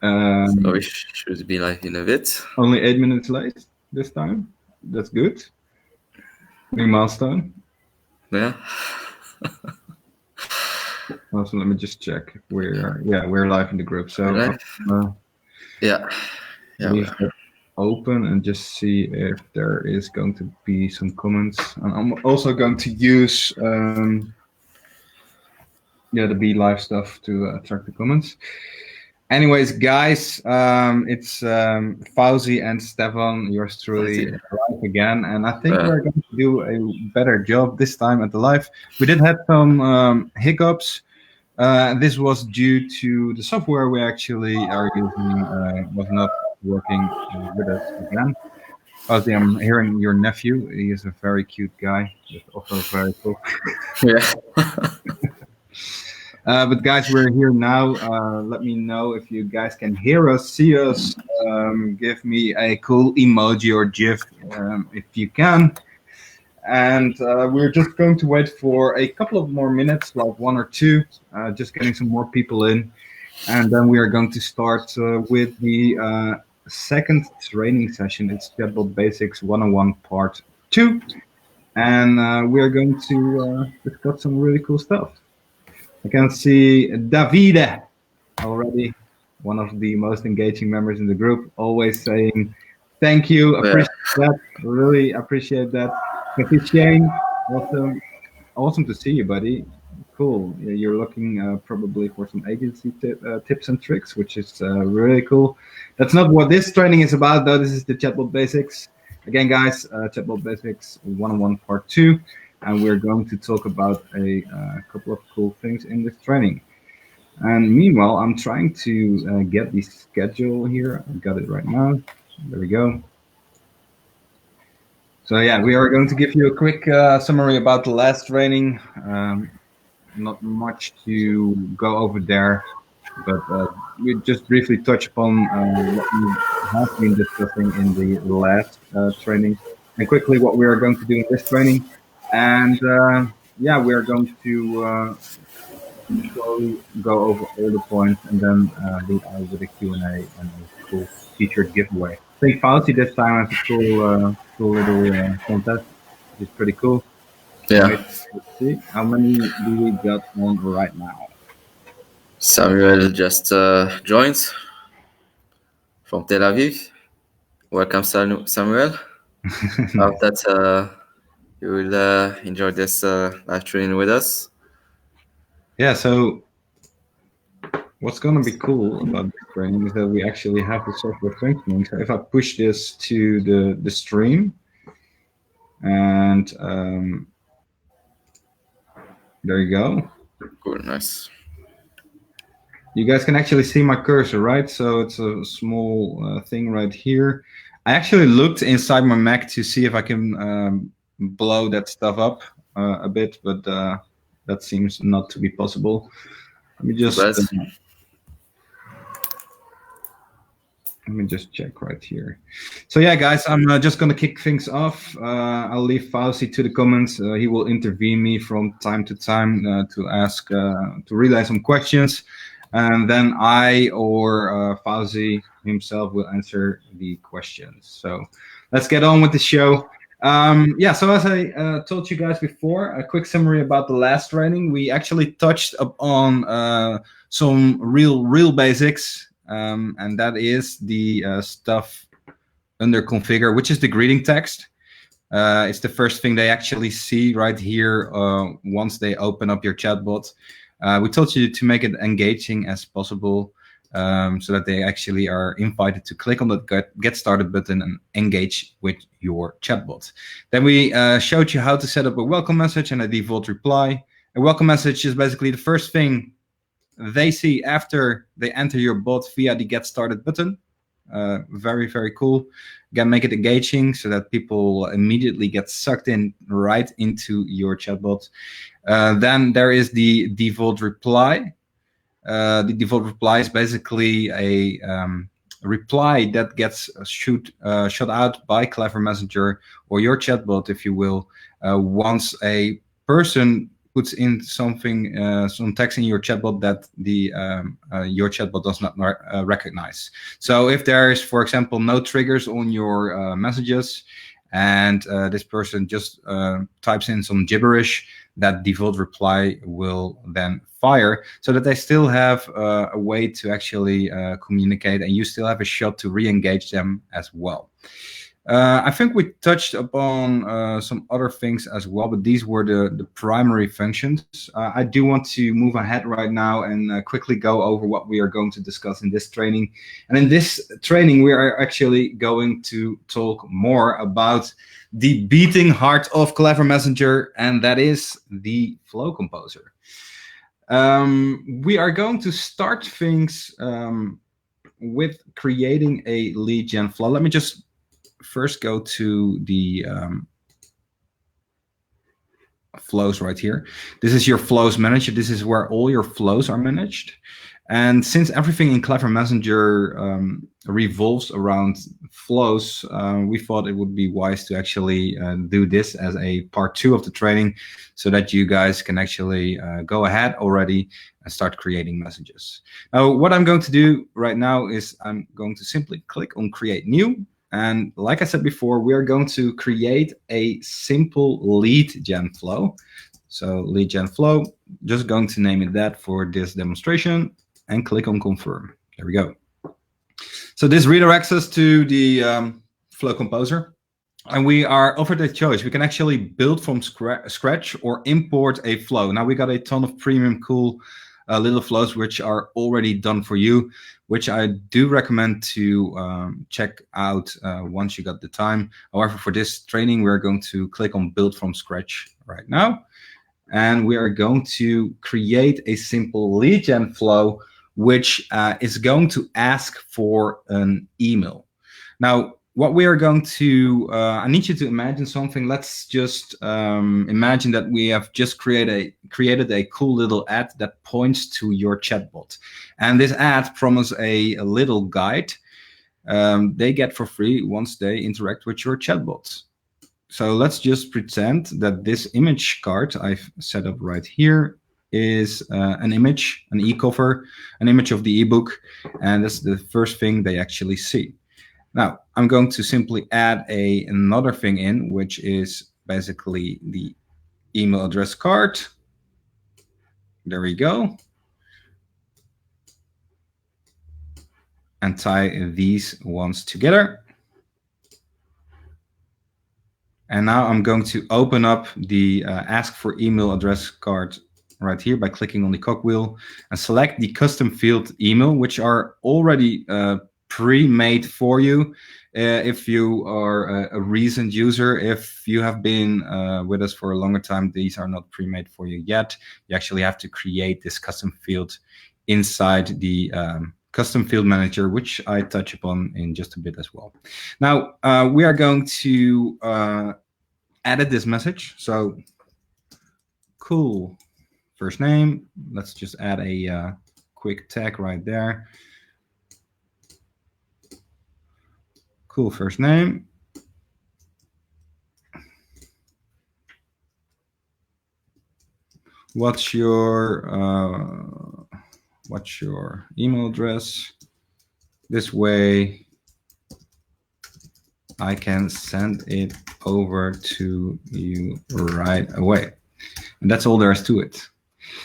So we should be live in a bit. Only 8 minutes late this time. That's good. New milestone. Yeah. Also, let me just check. We're live in the group. So Yeah. leave that open and just see if there is going to be some comments. And I'm also going to use the Be Live stuff to attract the comments. Anyways, guys, it's Fauzi and Stefan, yours truly, live again, and I think we're going to do a better job this time at the live. We did have some hiccups. This was due to the software we actually are using was not working with us again. Fauzi, I'm hearing your nephew. He is a very cute guy. That's also very cool. Yeah. But guys, we're here now. Let me know if you guys can hear us, see us. Give me a cool emoji or GIF if you can. And we're just going to wait for a couple of more minutes, like 1 or 2, just getting some more people in. And then we are going to start with the second training session. It's Chatbot Basics 101 Part 2. And we are going to discuss some really cool stuff. I can see Davide already, one of the most engaging members in the group, always saying thank you, appreciate that, really appreciate that. Thank you, Shane. Awesome to see you, buddy. Cool. You're looking probably for some agency tips and tricks, which is really cool. That's not what this training is about, though. This is the Chatbot Basics. Again, guys, Chatbot Basics 101 Part 2. And we're going to talk about a couple of cool things in this training. And meanwhile, I'm trying to get the schedule here. I've got it right now. There we go. So yeah, we are going to give you a quick summary about the last training. Not much to go over there, but we just briefly touch upon what we have been discussing in the last training, and quickly what we are going to do in this training. And we are going to slowly go over all the points and then lead out with a Q&A and a cool featured giveaway. I think Fauzi this time has a cool little contest, which is pretty cool. Yeah. Let's see. How many do we got on right now? Samuel just joined from Tel Aviv. Welcome, Samuel. I hope that you will enjoy this live training with us. Yeah, so what's going to be cool about this training is that we actually have the software functioning. So if I push this to the stream, and there you go. Cool, nice. You guys can actually see my cursor, right? So it's a small thing right here. I actually looked inside my Mac to see if I can blow that stuff up a bit, but that seems not to be possible. Let me just check right here. So yeah, guys, I'm just going to kick things off. I'll leave Fauzi to the comments. He will intervene me from time to time to ask, to relay some questions. And then I or Fauzi himself will answer the questions. So let's get on with the show. So as I told you guys before, a quick summary about the last training. We actually touched upon some real basics. And that is the stuff under configure, which is the greeting text. It's the first thing they actually see right here once they open up your chatbot. We told you to make it engaging as possible so that they actually are invited to click on the get started button and engage with your chatbot. Then we showed you how to set up a welcome message and a default reply. A welcome message is basically the first thing they see after they enter your bot via the get started button. Very, very cool. Again, make it engaging so that people immediately get sucked in right into your chatbot. Then there is the default reply. The default reply is basically a reply that gets shot out by Clever Messenger or your chatbot, if you will, once a person puts in something, some text in your chatbot that your chatbot does not recognize. So if there is, for example, no triggers on your messages, and this person just types in some gibberish, that default reply will then fire, so that they still have a way to actually communicate, and you still have a shot to re-engage them as well. I think we touched upon some other things as well, but these were the primary functions. I do want to move ahead right now and quickly go over what we are going to discuss in this training. And in this training, we are actually going to talk more about the beating heart of Clever Messenger, and that is the Flow Composer. We are going to start things with creating a lead gen flow. Let me just first go to the flows right here. This is your flows manager. This is where all your flows are managed. And since everything in Clever Messenger revolves around flows, we thought it would be wise to actually do this as a part 2 of the training, so that you guys can actually go ahead already and start creating messages. Now, what I'm going to do right now is I'm going to simply click on Create New. And like I said before, we are going to create a simple lead gen flow. So lead gen flow, just going to name it that for this demonstration, and click on confirm. There we go. So this redirects us to the Flow Composer. And we are offered a choice. We can actually build from scratch or import a flow. Now we got a ton of premium cool little flows which are already done for you, which I do recommend to check out once you got the time. However, for this training, we're going to click on build from scratch right now. And we are going to create a simple lead gen flow, which is going to ask for an email. Now, what we are going to, I need you to imagine something. Let's just imagine that we have just created a cool little ad that points to your chatbot. And this ad promises a little guide they get for free once they interact with your chatbot. So let's just pretend that this image card I've set up right here is an image, an e-cover, an image of the ebook. And that's the first thing they actually see. Now, I'm going to simply add another thing in, which is basically the email address card. There we go. And tie these ones together. And now I'm going to open up the ask for email address card right here by clicking on the cogwheel and select the custom field email, which are already pre-made for you. If you are a recent user, if you have been with us for a longer time, these are not pre-made for you yet. You actually have to create this custom field inside the custom field manager, which I touch upon in just a bit as well. Now, we are going to edit this message. So, cool first name. Let's just add a quick tag right there. Cool first name. What's your email address? This way I can send it over to you right away. And that's all there is to it.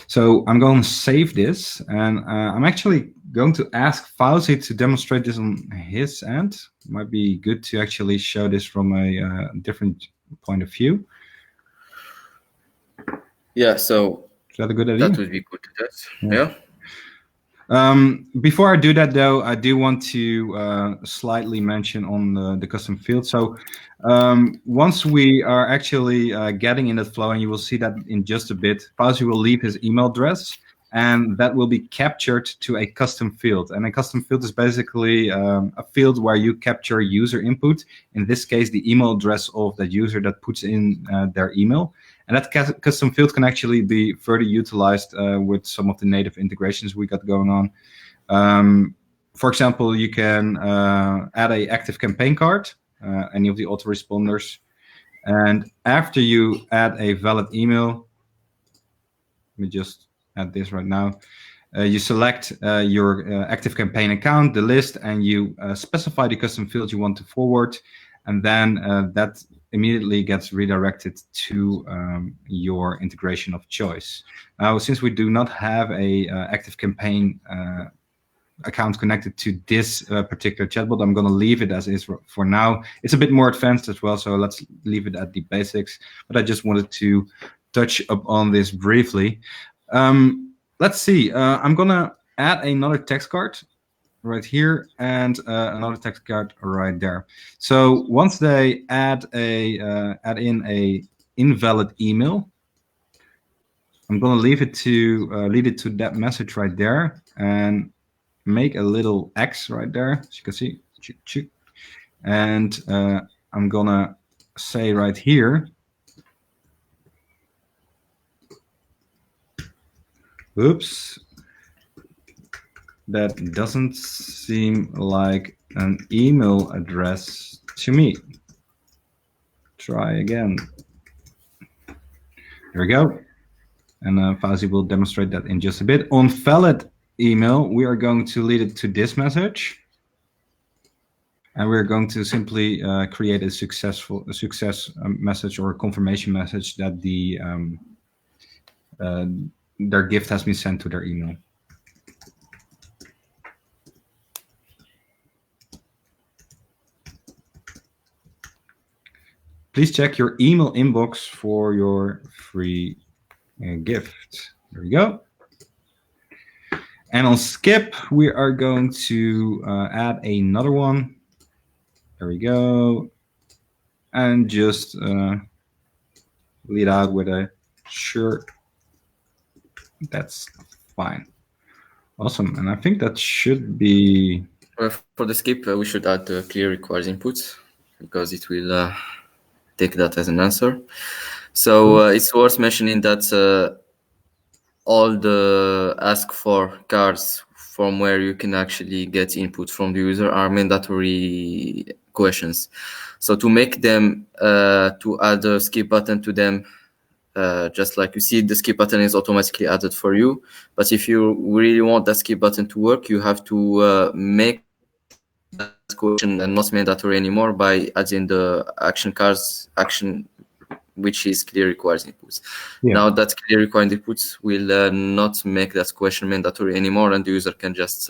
So I'm going to save this, and I'm actually going to ask Fauzi to demonstrate this on his end. Might be good to actually show this from a different point of view. Yeah, so is that a good idea? That would be good. Yeah. Before I do that, though, I do want to slightly mention on the custom field. So once we are actually getting in that flow, and you will see that in just a bit, Fauzi will leave his email address, and that will be captured to a custom field. And a custom field is basically a field where you capture user input, in this case, the email address of that user that puts in their email. And that custom field can actually be further utilized with some of the native integrations we got going on. For example, you can add an active campaign card, any of the autoresponders. And after you add a valid email, Let me just add this right now. You select your ActiveCampaign account, the list, and you specify the custom fields you want to forward, and then that immediately gets redirected to your integration of choice. Now, since we do not have a ActiveCampaign account connected to this particular chatbot, I'm going to leave it as is for now. It's a bit more advanced as well, so let's leave it at the basics. But I just wanted to touch upon this briefly. Let's see. I'm going to add another text card right here and another text card right there. So once they add in a invalid email, I'm going to leave it to lead it to that message right there and make a little X right there, as you can see. And I'm gonna say right here, oops, that doesn't seem like an email address to me. Try again. There we go. And Fauzi will demonstrate that in just a bit. On valid email, we are going to lead it to this message. And we're going to simply create a success message or a confirmation message that their gift has been sent to their email. Please check your email inbox for your free gift. There we go. And on skip, we are going to add another one. There we go. And just lead out with a sure. That's fine. Awesome. And I think that should be... For the skip, we should add the clear requires input because it will take that as an answer. So it's worth mentioning that all the ask for cards from where you can actually get input from the user are mandatory questions. So to make them, to add a skip button to them, just like you see, the skip button is automatically added for you. But if you really want that skip button to work, you have to make that question and not mandatory anymore by adding the action cards action, which is clear requires inputs. Yeah. Now that clear required inputs will not make that question mandatory anymore, and the user can just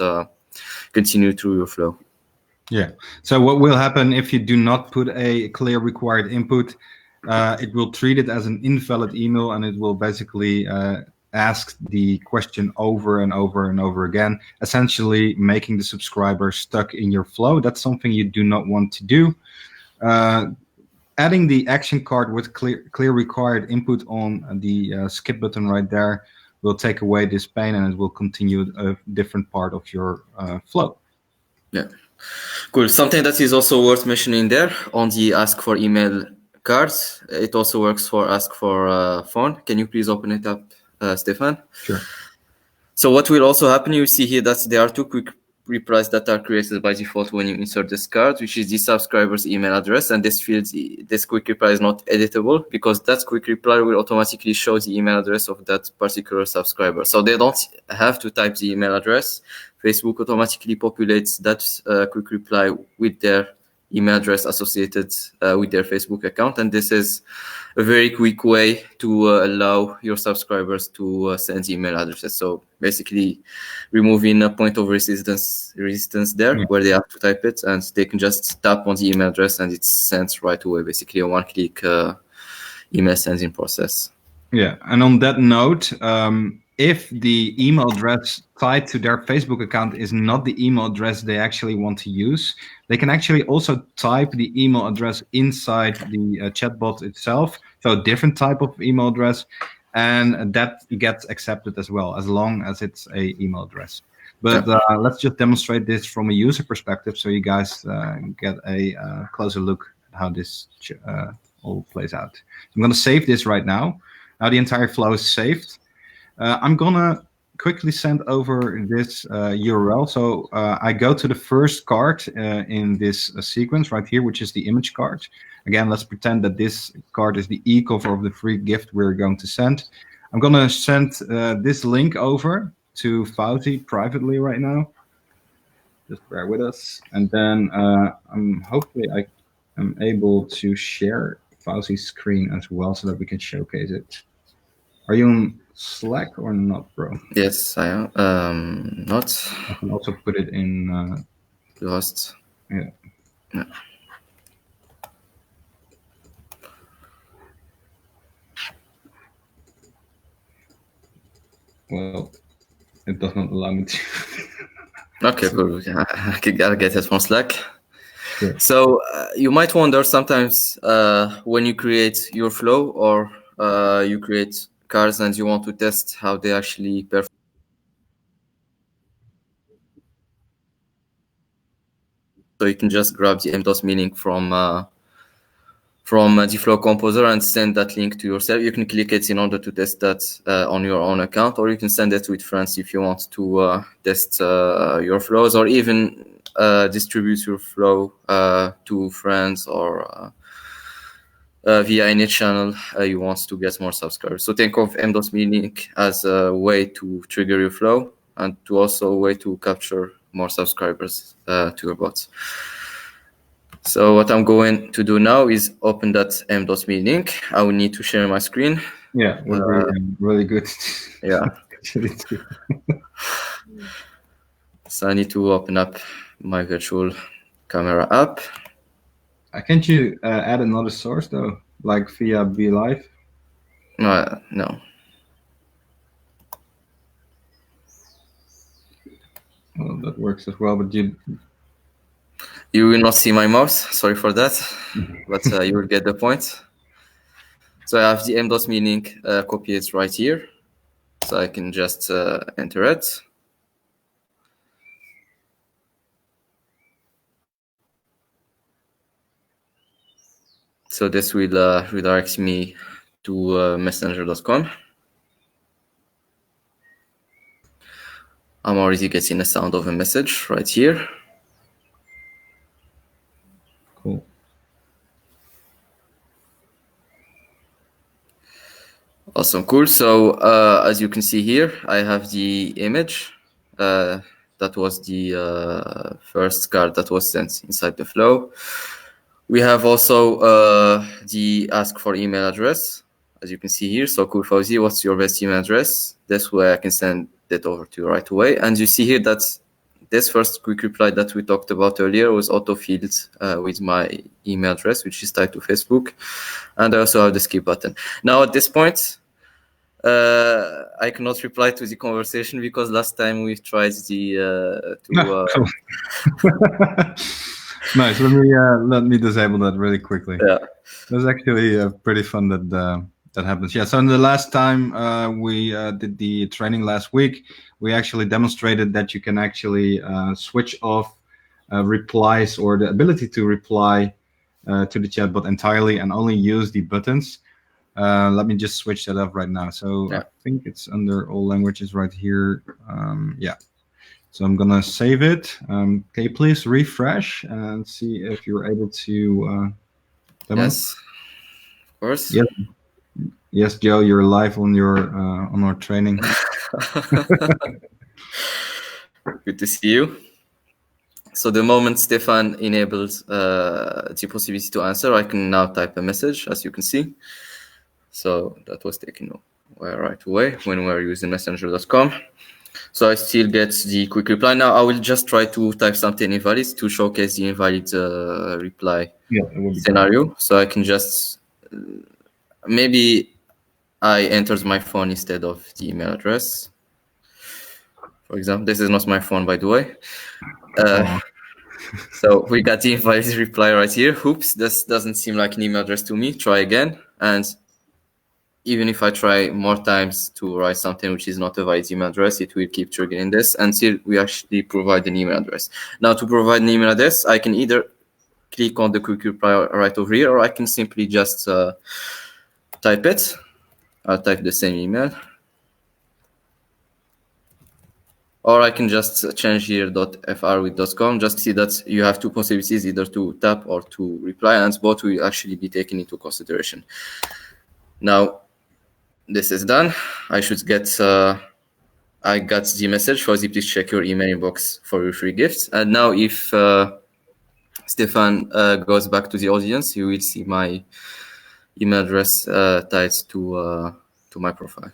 continue through your flow. Yeah. So what will happen if you do not put a clear required input? It will treat it as an invalid email, and it will basically ask the question over and over and over again, essentially making the subscriber stuck in your flow. That's something you do not want to do. Adding the action card with clear required input on the skip button right there will take away this pain, and it will continue a different part of your flow. Yeah, cool. Something that is also worth mentioning there on the ask for email cards, it also works for ask for phone. Can you please open it up, Stefan? Sure. So what will also happen, you see here that there are two quick replies that are created by default when you insert this card, which is the subscriber's email address, and this quick reply is not editable because that quick reply will automatically show the email address of that particular subscriber. So they don't have to type the email address. Facebook automatically populates that quick reply with their email address associated with their Facebook account, and this is a very quick way to allow your subscribers to send email addresses. So basically removing a point of resistance there where they have to type it, and they can just tap on the email address and it's sent right away, basically a one-click email sending process. Yeah, and on that note, if the email address tied to their Facebook account is not the email address they actually want to use, they can actually also type the email address inside the chatbot itself, so a different type of email address, and that gets accepted as well, as long as it's a email address. But let's just demonstrate this from a user perspective so you guys get a closer look at how this all plays out. I'm going to save this right now. Now the entire flow is saved. I'm gonna quickly send over this URL. So I go to the first card in this sequence right here, which is the image card. Again, let's pretend that this card is the e-cover of the free gift we're going to send. I'm gonna send this link over to Fauzi privately right now. Just bear with us, and then hopefully I am able to share Fauzi's screen as well so that we can showcase it. Are you on Slack or not, bro? Yes, I am. Not I can also put it in. lost. Yeah. Yeah. Well, it does not allow me to. Okay, cool. I'll get it from Slack. Sure. So you might wonder sometimes when you create your flow or you create cars and you want to test how they actually perform. So you can just grab the m.dot meaning from the Flow Composer and send that link to yourself. You can click it in order to test that on your own account, or you can send it with friends if you want to test your flows, or even distribute your flow to friends or via any channel you want to get more subscribers. So think of m.dot meaning as a way to trigger your flow and to also a way to capture more subscribers to your bots. So what I'm going to do now is open that m.me link. I will need to share my screen. Yeah, would be really good. Yeah. Actually, too. So I need to open up my virtual camera app. Can't you add another source though, like via Be Live? No. Well, that works as well, but you will not see my mouse. Sorry for that, but you will get the point. So I have the m.me link copied right here. So I can just enter it. So this will redirect me to messenger.com. I'm already getting the sound of a message right here. Cool. Awesome, cool. So as you can see here, I have the image. That was the first card that was sent inside the flow. We have also the ask for email address, as you can see here. So cool, Fauzi, what's your best email address? This way I can send that over to you right away. And you see here that this first quick reply that we talked about earlier was auto-filled with my email address, which is tied to Facebook. And I also have the skip button. Now at this point, I cannot reply to the conversation because last time we tried Cool. Nice. Let me disable that really quickly. Yeah. That's actually pretty fun that happens. Yeah. So in the last time we did the training last week, we actually demonstrated that you can actually switch off replies or the ability to reply to the chatbot entirely and only use the buttons. Let me just switch that up right now. So Yeah. I think it's under all languages right here. Yeah. So I'm gonna save it. Can you please refresh and see if you're able to demo? Yes, of course. Yes. Yes, Joe, you're live on our training. Good to see you. So the moment Stefan enables the possibility to answer, I can now type a message, as you can see. So that was taken right away when we're using messenger.com. So I still get the quick reply. Now I will just try to type something invalid to showcase the invalid reply scenario. Great. So I can just maybe I entered my phone instead of the email address. For example, this is not my phone, by the way. So we got the invalid reply right here. Oops, this doesn't seem like an email address to me. Try again. And even if I try more times to write something which is not a valid email address, it will keep triggering this until we actually provide an email address. Now to provide an email address, I can either click on the quick reply right over here, or I can simply just type it. I'll type the same email. Or I can just change here .fr with .com. Just see that you have two possibilities, either to tap or to reply, and both will actually be taken into consideration. Now, this is done. I should get. I got the message. Fauzi, please check your email inbox for your free gifts. And now, if Stefan goes back to the audience, you will see my email address tied to my profile.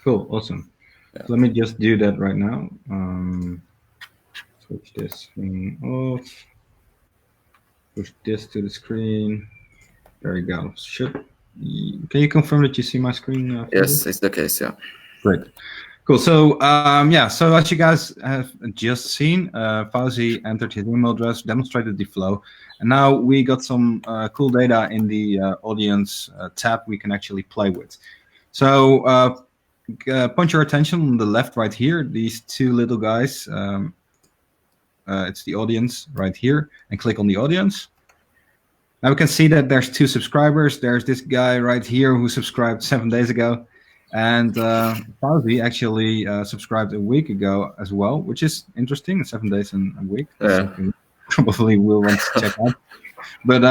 Cool, awesome. Yeah. So let me just do that right now. Switch this thing off. Push this to the screen. There we go. Can you confirm that you see my screen? Yes, it's the case. Yeah. Great. Cool. So so as you guys have just seen, Fauzi entered his email address, demonstrated the flow, and now we got some cool data in the audience tab we can actually play with. So point your attention on the left right here, these two little guys. It's the audience right here, and click on the audience. Now we can see that there's 2 subscribers. There's this guy right here who subscribed 7 days ago. And Fauzi actually subscribed a week ago as well, which is interesting. 7 days in a week. That's something probably we'll want to check out. But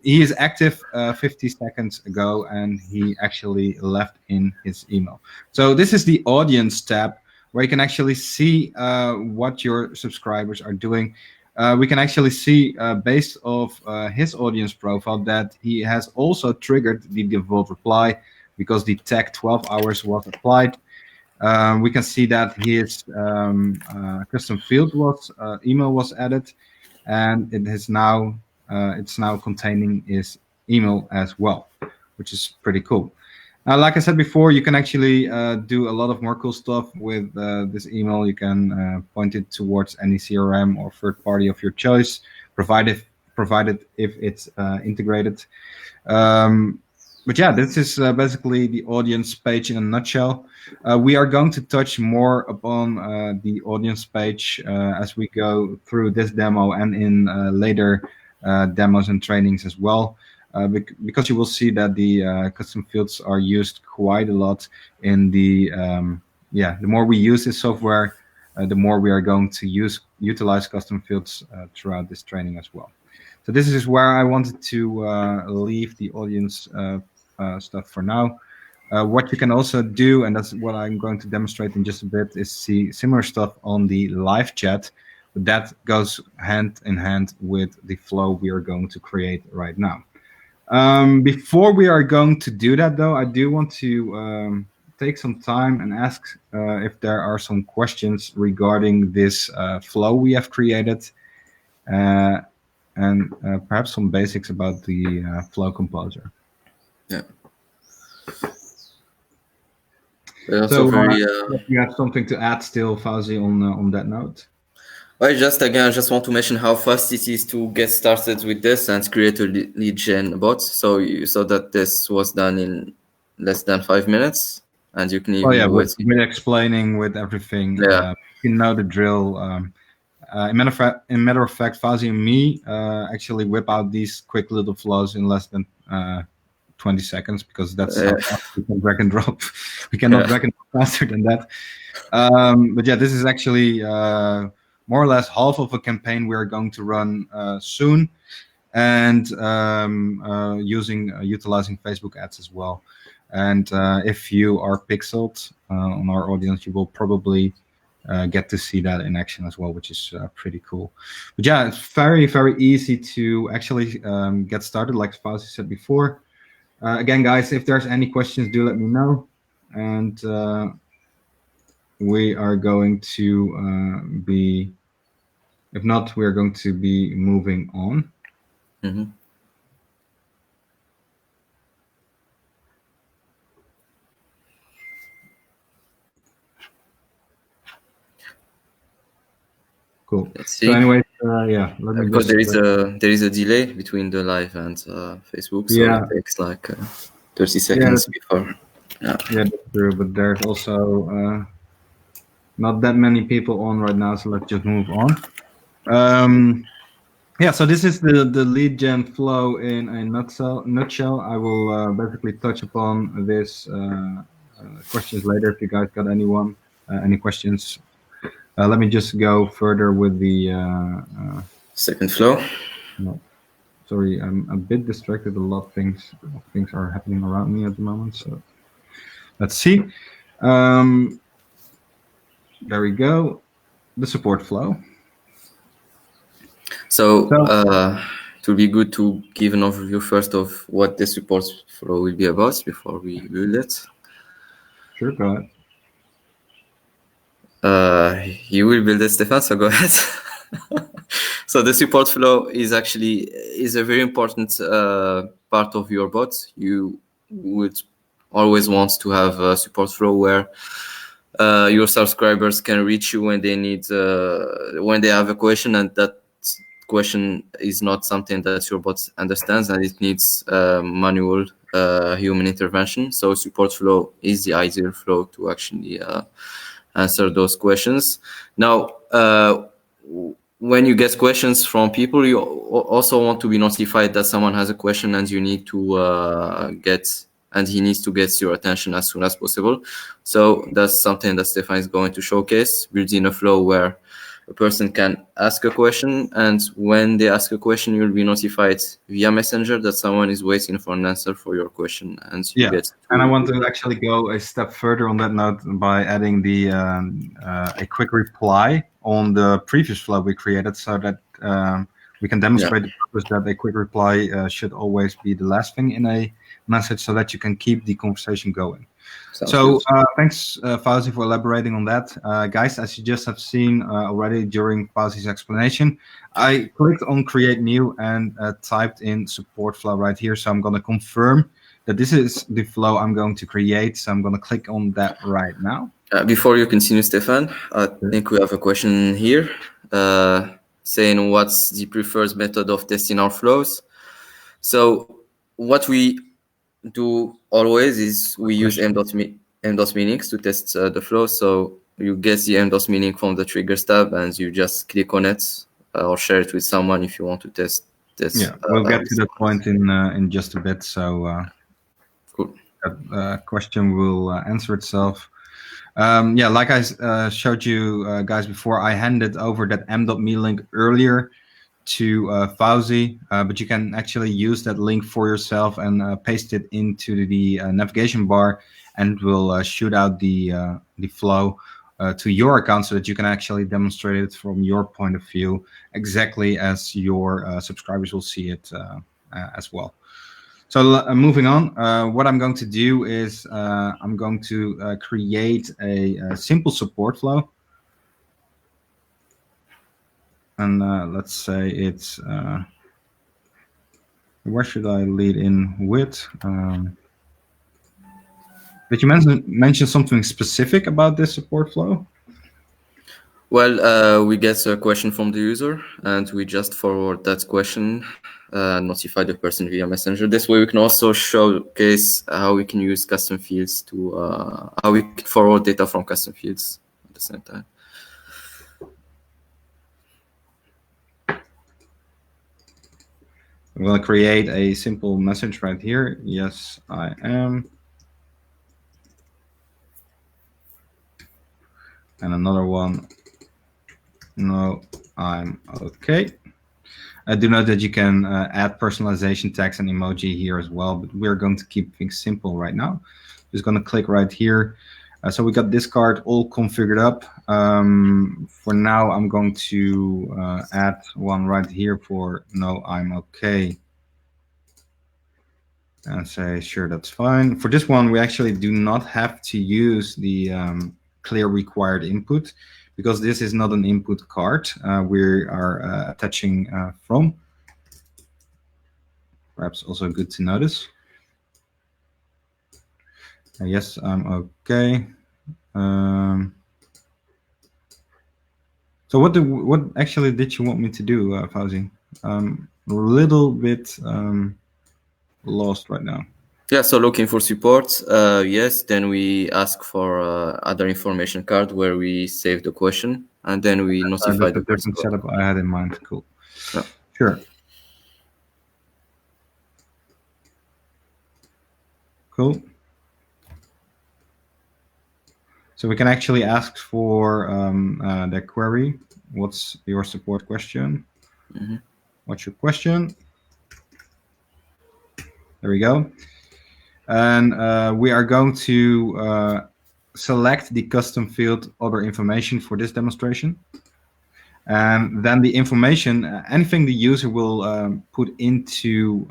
he is active 50 seconds ago, and he actually left in his email. So this is the audience tab, where you can actually see what your subscribers are doing. We can actually see, based off his audience profile, that he has also triggered the default reply because the tag 12 hours was applied. We can see that his custom field email was added, and it's now containing his email as well, which is pretty cool. Now, like I said before, you can actually do a lot of more cool stuff with this email. You can point it towards any CRM or third party of your choice, provided if it's integrated. But yeah, this is basically the audience page in a nutshell. We are going to touch more upon the audience page as we go through this demo and in later demos and trainings as well. Because you will see that the custom fields are used quite a lot in the the more we use this software, the more we are going to utilize custom fields throughout this training as well. So this is where I wanted to leave the audience stuff for now. What you can also do, and that's what I'm going to demonstrate in just a bit, is see similar stuff on the live chat. But that goes hand in hand with the flow we are going to create right now. Before we are going to do that, though, I do want to take some time and ask if there are some questions regarding this flow we have created, and perhaps some basics about the flow composer. Yeah. So, you have something to add still, Fauzi, on that note? I just want to mention how fast it is to get started with this and create a lead gen bot. So you saw that this was done in less than 5 minutes, and you can even do it. With explaining, with everything. Yeah. You know the drill. In matter of fact, Fauzi and me actually whip out these quick little flows in less than 20 seconds, because that's how fast we can drag and drop. We cannot drag and drop faster than that. But yeah, this is actually more or less half of a campaign we are going to run soon, and utilizing Facebook ads as well. And if you are pixeled on our audience, you will probably get to see that in action as well, which is pretty cool. But yeah, it's very, very easy to actually get started, like Fauzi said before. Again, guys, if there's any questions, do let me know. And we are going to be, if not, we're going to be moving on. Mm-hmm. Cool. Let's see. So anyway, yeah, let me because just, there is a delay between the live and Facebook, so it takes like 30 seconds before. Yeah, that's true. But there's also not that many people on right now, so let's just move on. Yeah, so this is the lead gen flow in a nutshell. I will basically touch upon this questions later if you guys got any questions. Let me just go further with the second flow. No, sorry, I'm a bit distracted. A lot of things are happening around me at the moment. So Let's see. Um, there we go. The support flow. So So it will be good to give an overview first of what the support flow will be about before we build it. sure, go ahead. You will build it, Stefan, so go ahead. So the support flow is a very important part of your bot. You would always want to have a support flow where your subscribers can reach you when they need when they have a question, and that question is not something that your bot understands and it needs manual human intervention. So support flow is the ideal flow to actually answer those questions. Now, when you get questions from people, you also want to be notified that someone has a question and you need to he needs to get your attention as soon as possible. So that's something that Stefan is going to showcase, building a flow where a person can ask a question, and when they ask a question, you'll be notified via Messenger that someone is waiting for an answer for your question, and you Yeah, get and I to. want to actually go a step further on that note by adding the a quick reply on the previous flow we created, so that we can Yeah, demonstrate the purpose that a quick reply should always be the last thing in a message, so that you can keep the conversation going. sounds good. So thanks, Fauzi, for elaborating on that. Guys, as you just have seen already during Fauzi's explanation, I clicked on Create New and typed in support flow right here. So I'm going to confirm that this is the flow I'm going to create. So I'm going to click on that right now. Before you continue, Stefan, I think we have a question here saying what's the preferred method of testing our flows. So what we do always is we Good use question. m.dot meanings to test the flow. So you get the m.dot meaning from the triggers tab and you just click on it or share it with someone if you want to test this Yeah, we'll get with to that someone else. point in just a bit. So Cool. that question will answer itself. Yeah, like I showed you guys before, I handed over that m.me link earlier to Fauzi, but you can actually use that link for yourself and paste it into the navigation bar, and it will shoot out the flow to your account, so that you can actually demonstrate it from your point of view, exactly as your subscribers will see it as well. So moving on, what I'm going to do is I'm going to create a simple support flow. And let's say it's, where should I lead in with? Did you mention something specific about this support flow? Well, we get a question from the user and we just forward that question and notify the person via Messenger. This way we can also showcase how we can use custom fields to, how we can forward data from custom fields at the same time. I'm going to create a simple message right here. Yes, I am. And another one. No, I'm okay. I do know that you can add personalization text and emoji here as well, but we're going to keep things simple right now. Just going to click right here. So we got this card all configured up. For now, I'm going to add one right here for no, I'm okay. And say, sure, that's fine. For this one, we actually do not have to use the clear required input, because this is not an input card we are attaching from. Perhaps also good to notice. Yes, I'm okay. So what actually did you want me to do, Fauzi? I'm a little bit lost right now. Yeah, so looking for support, yes, then we ask for other information card where we save the question and then we notify That's a the person. different setup I had in mind. Cool. Yeah. Sure. Cool. So we can actually ask for the query. What's your support question? Mm-hmm. What's your question? There we go. and we are going to select the custom field other information for this demonstration. And then the information, anything the user will put into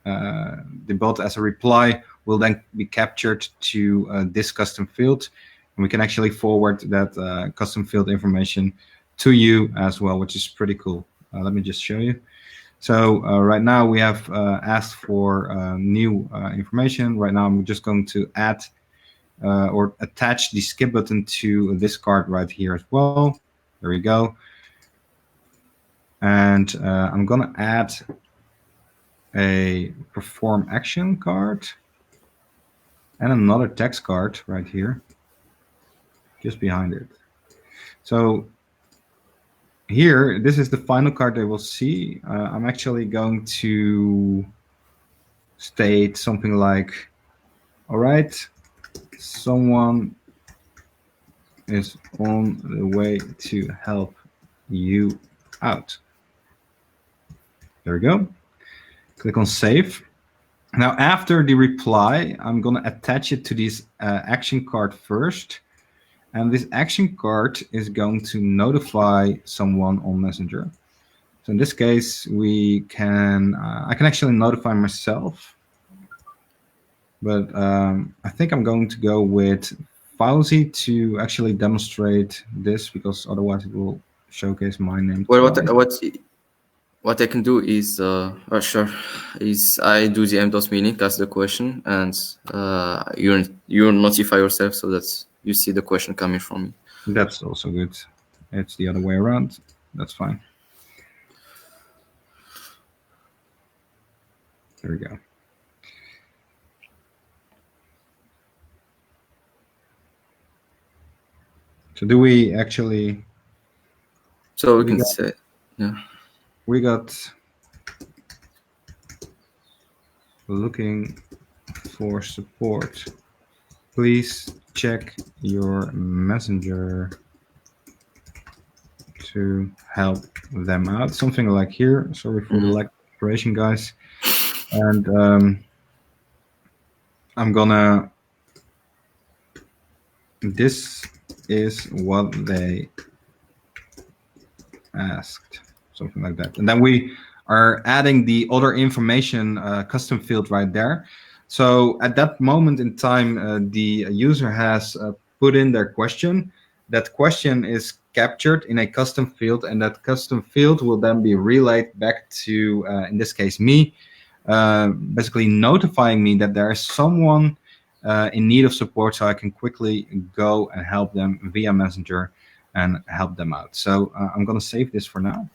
the bot as a reply will then be captured to this custom field. And we can actually forward that custom field information to you as well, which is pretty cool. Let me just show you. So right now we have asked for new information. Right now I'm just going to add or attach the skip button to this card right here as well. There we go. And I'm gonna add a perform action card and another text card right here, just behind it. So here, this is the final card they will see. I'm actually going to state something like, all right, someone is on the way to help you out. There we go. Click on save. Now, after the reply, I'm going to attach it to this action card first. And this action card is going to notify someone on Messenger. So in this case, we can, I can actually notify myself. But I think I'm going to go with Fauzi to actually demonstrate this, because otherwise it will showcase my name. Well, what I can do is, sure, is I do the MDOS meaning, ask the question, and you notify yourself so that you see the question coming from me. That's also good. It's the other way around. That's fine. There we go. So do we actually? So we can say, yeah. We got looking for support. Please check your messenger to help them out. Something like here. Sorry for the lack of preparation, guys. And I'm gonna. This is what they asked. Something like that. And then we are adding the other information custom field right there. So at that moment in time, the user has put in their question. That question is captured in a custom field, and that custom field will then be relayed back to, in this case, me, basically notifying me that there is someone in need of support, so I can quickly go and help them via Messenger and help them out. So I'm going to save this for now.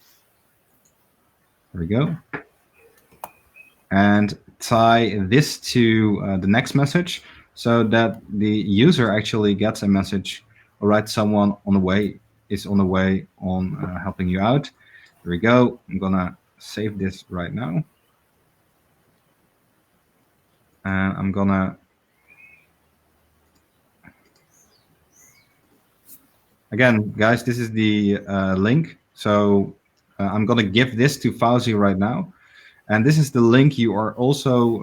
There we go. And tie this to the next message so that the user actually gets a message. All right, someone on the way is on the way on helping you out. There we go. I'm gonna save this right now. And I'm gonna again, guys, this is the link. So I'm gonna give this to Fauzi right now. And this is the link you are also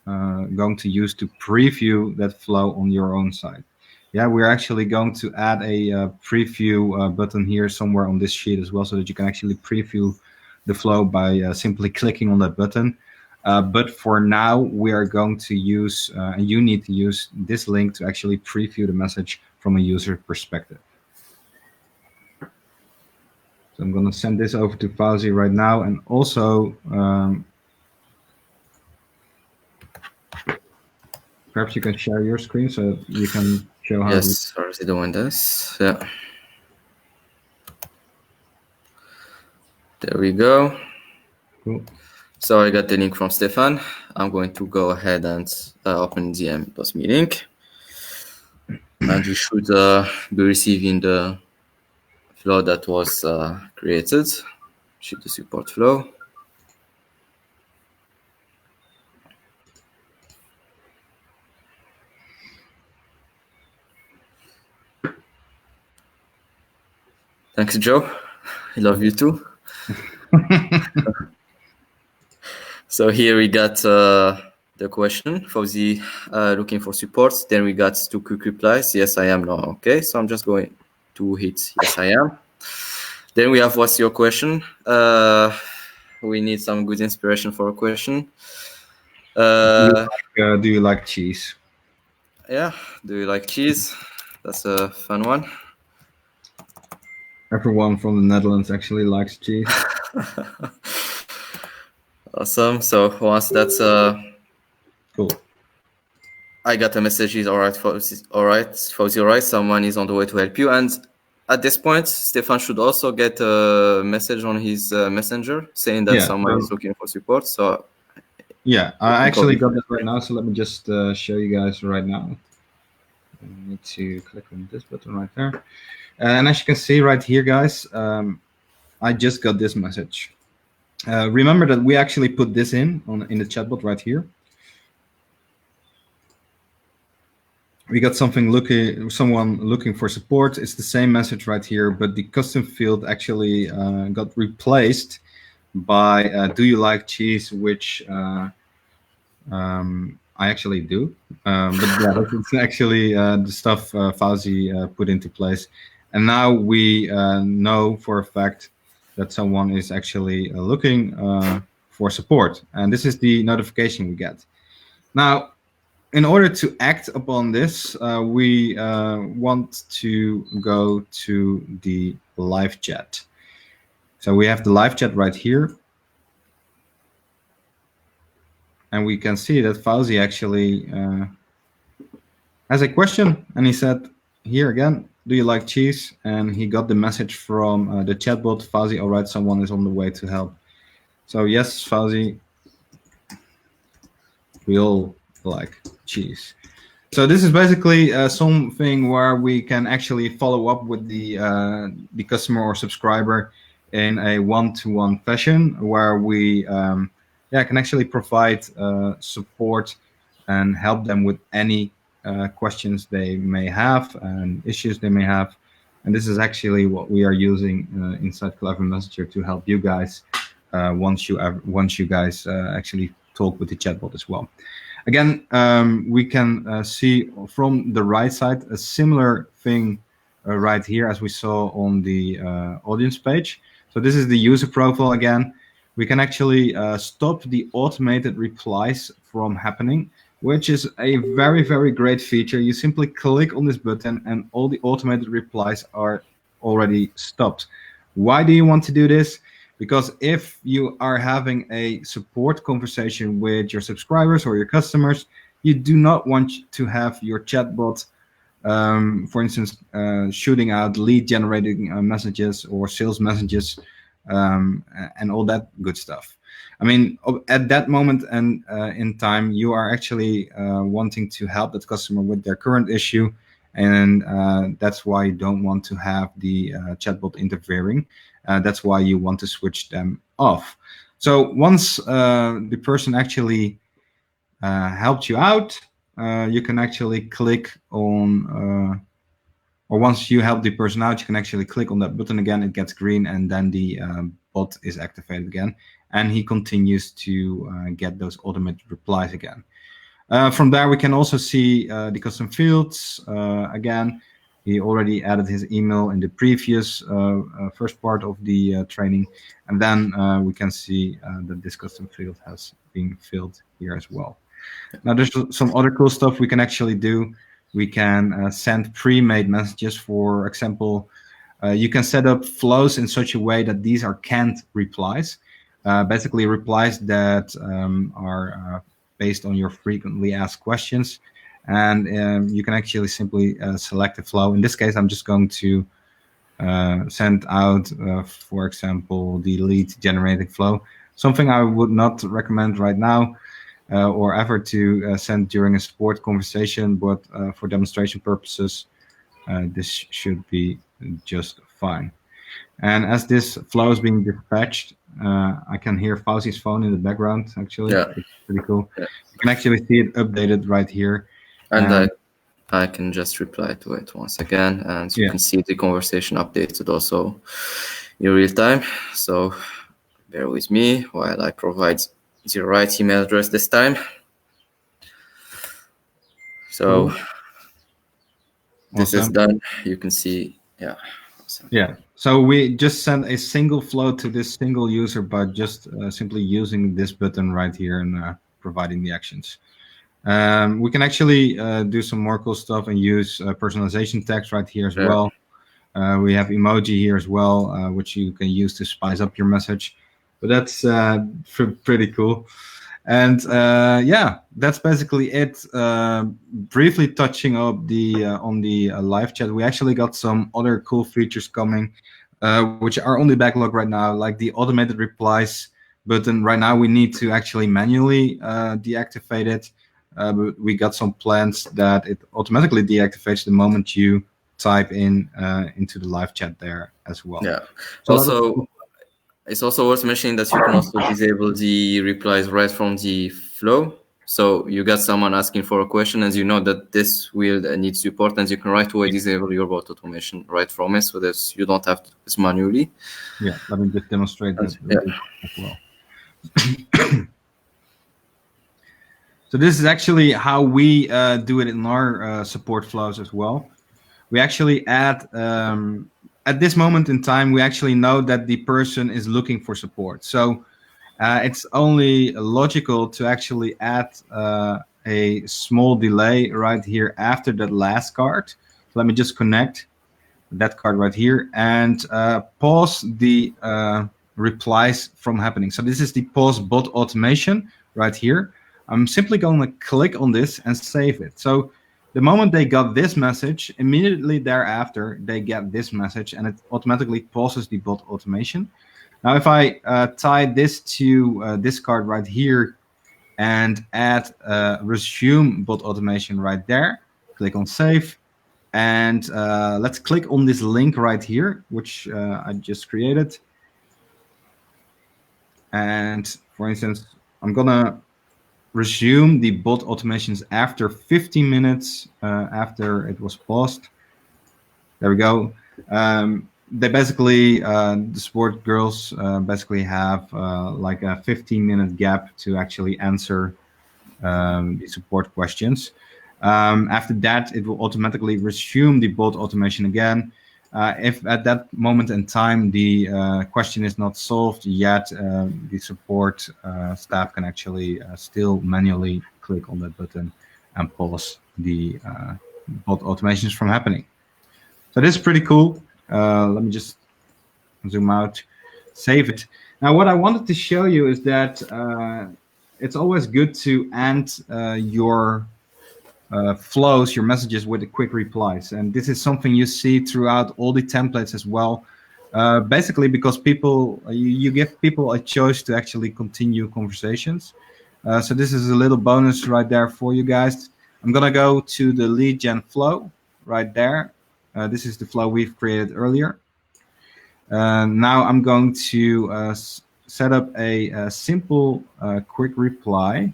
going to use to preview that flow on your own side. Yeah, we're actually going to add a preview button here somewhere on this sheet as well, so that you can actually preview the flow by simply clicking on that button. But for now, we are going to use, and you need to use this link to actually preview the message from a user perspective. So I'm going to send this over to Fauzi right now, and also perhaps you can share your screen so you can show how. Yes, already doing this. Yeah. There we go. Cool. So I got the link from Stefan. I'm going to go ahead and open the MDOS meeting, and you should be receiving the flow that was created. Should the support flow. Thanks, Joe. I love you too. So here we got the question. Fauzi looking for support. Then we got two quick replies. Yes, I am now. Okay, so I'm just going to hit yes, I am. Then we have what's your question? We need some good inspiration for a question. Uh, Do you like cheese? yeah, do you like cheese? That's a fun one. Everyone from the Netherlands actually likes cheese. Awesome. So once that's Cool. I got a message. He's all right. Fauzi, all right. Fauzi, all right. Someone is on the way to help you. And at this point, Stefan should also get a message on his messenger saying that Yeah. someone is looking for support. So Yeah, we I can actually copy. got that right now. So let me just show you guys right now. I need to click on this button right there. And as you can see right here, guys, I just got this message. Remember that we actually put this in the chatbot right here. We got someone looking for support. It's the same message right here, but the custom field actually got replaced by "Do you like cheese?" which I actually do. But yeah, that's actually the stuff Fauzi put into place, and now we know for a fact that someone is actually looking for support, and this is the notification we get. Now, in order to act upon this, we want to go to the live chat. So we have the live chat right here. And we can see that Fauzi actually has a question. And he said, here again, do you like cheese? And he got the message from the chatbot, Fauzi, all right, someone is on the way to help. So yes, Fauzi, we all like cheese. So this is basically something where we can actually follow up with the customer or subscriber in a one-to-one fashion, where we can actually provide support and help them with any questions they may have and issues they may have. And this is actually what we are using inside Clever Messenger to help you guys once you guys actually talk with the chatbot as well. Again, we can see from the right side a similar thing right here as we saw on the audience page. So this is the user profile again. We can actually stop the automated replies from happening, which is a very, very great feature. You simply click on this button and all the automated replies are already stopped. Why do you want to do this? Because if you are having a support conversation with your subscribers or your customers, you do not want to have your chatbot, for instance, shooting out lead generating messages or sales messages and all that good stuff. I mean, at that moment and in time, you are actually wanting to help that customer with their current issue. And that's why you don't want to have the chatbot interfering. That's why you want to switch them off. So once the person actually helped you out, you can actually click on, or once you help the person out, you can actually click on that button again. It gets green, and then the bot is activated again, and he continues to get those automated replies again. From there, we can also see the custom fields. Again, he already added his email in the previous first part of the training. And then we can see that this custom field has been filled here as well. Now, there's some other cool stuff we can actually do. We can send pre-made messages. For example, you can set up flows in such a way that these are canned replies, basically replies that are based on your frequently asked questions. And you can actually simply select a flow. In this case, I'm just going to send out, for example, the lead generating flow, something I would not recommend right now or ever to send during a support conversation, but for demonstration purposes, this should be just fine. And as this flow is being dispatched, I can hear Fauzi's phone in the background, actually. Yeah. It's pretty cool. Yeah. You can actually see it updated right here. And I can just reply to it once again, and you Yeah. can see the conversation updated also in real time. So bear with me while I provide the right email address this time. So this is Awesome. done. You can see, yeah. Awesome. Yeah. So we just send a single flow to this single user by just simply using this button right here and providing the actions. We can actually do some more cool stuff and use personalization text right here as Yeah. well. We have emoji here as well, which you can use to spice up your message. But that's pretty cool. And yeah, that's basically it. Briefly touching up the on the live chat, we actually got some other cool features coming, which are on the backlog right now, like the automated replies button. Right now, we need to actually manually deactivate it. But we got some plans that it automatically deactivates the moment you type in into the live chat there as well. Yeah. So a lot of Also, it's also worth mentioning that you can also disable the replies right from the flow. So you got someone asking for a question, and you know that this will need support, and you can right away disable your bot automation right from it, so that you don't have to do this manually. yeah. Let me just demonstrate And that yeah, really as well. So this is actually how we do it in our support flows as well. We actually add, at this moment in time, we actually know that the person is looking for support. So it's only logical to actually add a small delay right here after that last card. So let me just connect that card right here and pause the replies from happening. So this is the pause bot automation right here. I'm simply going to click on this and save it. So the moment they got this message, immediately thereafter, they get this message and it automatically pauses the bot automation. Now, if I tie this to this card right here and add resume bot automation right there, click on save, and let's click on this link right here, which I just created. And for instance, I'm gonna resume the bot automations after 15 minutes after it was paused. There we go. They basically, the support girls basically have like a 15-minute gap to actually answer the support questions. After that, it will automatically resume the bot automation again. If at that moment in time the question is not solved yet, the support staff can actually still manually click on that button and pause the bot automations from happening. So this is pretty cool. Let me just zoom out, save it. Now, what I wanted to show you is that it's always good to end your flows, your messages with a quick replies. And this is something you see throughout all the templates as well. Basically, because people, you give people a choice to actually continue conversations. So this is a little bonus right there for you guys. I'm gonna go to the lead gen flow right there. This is the flow we've created earlier. Now I'm going to set up a simple quick reply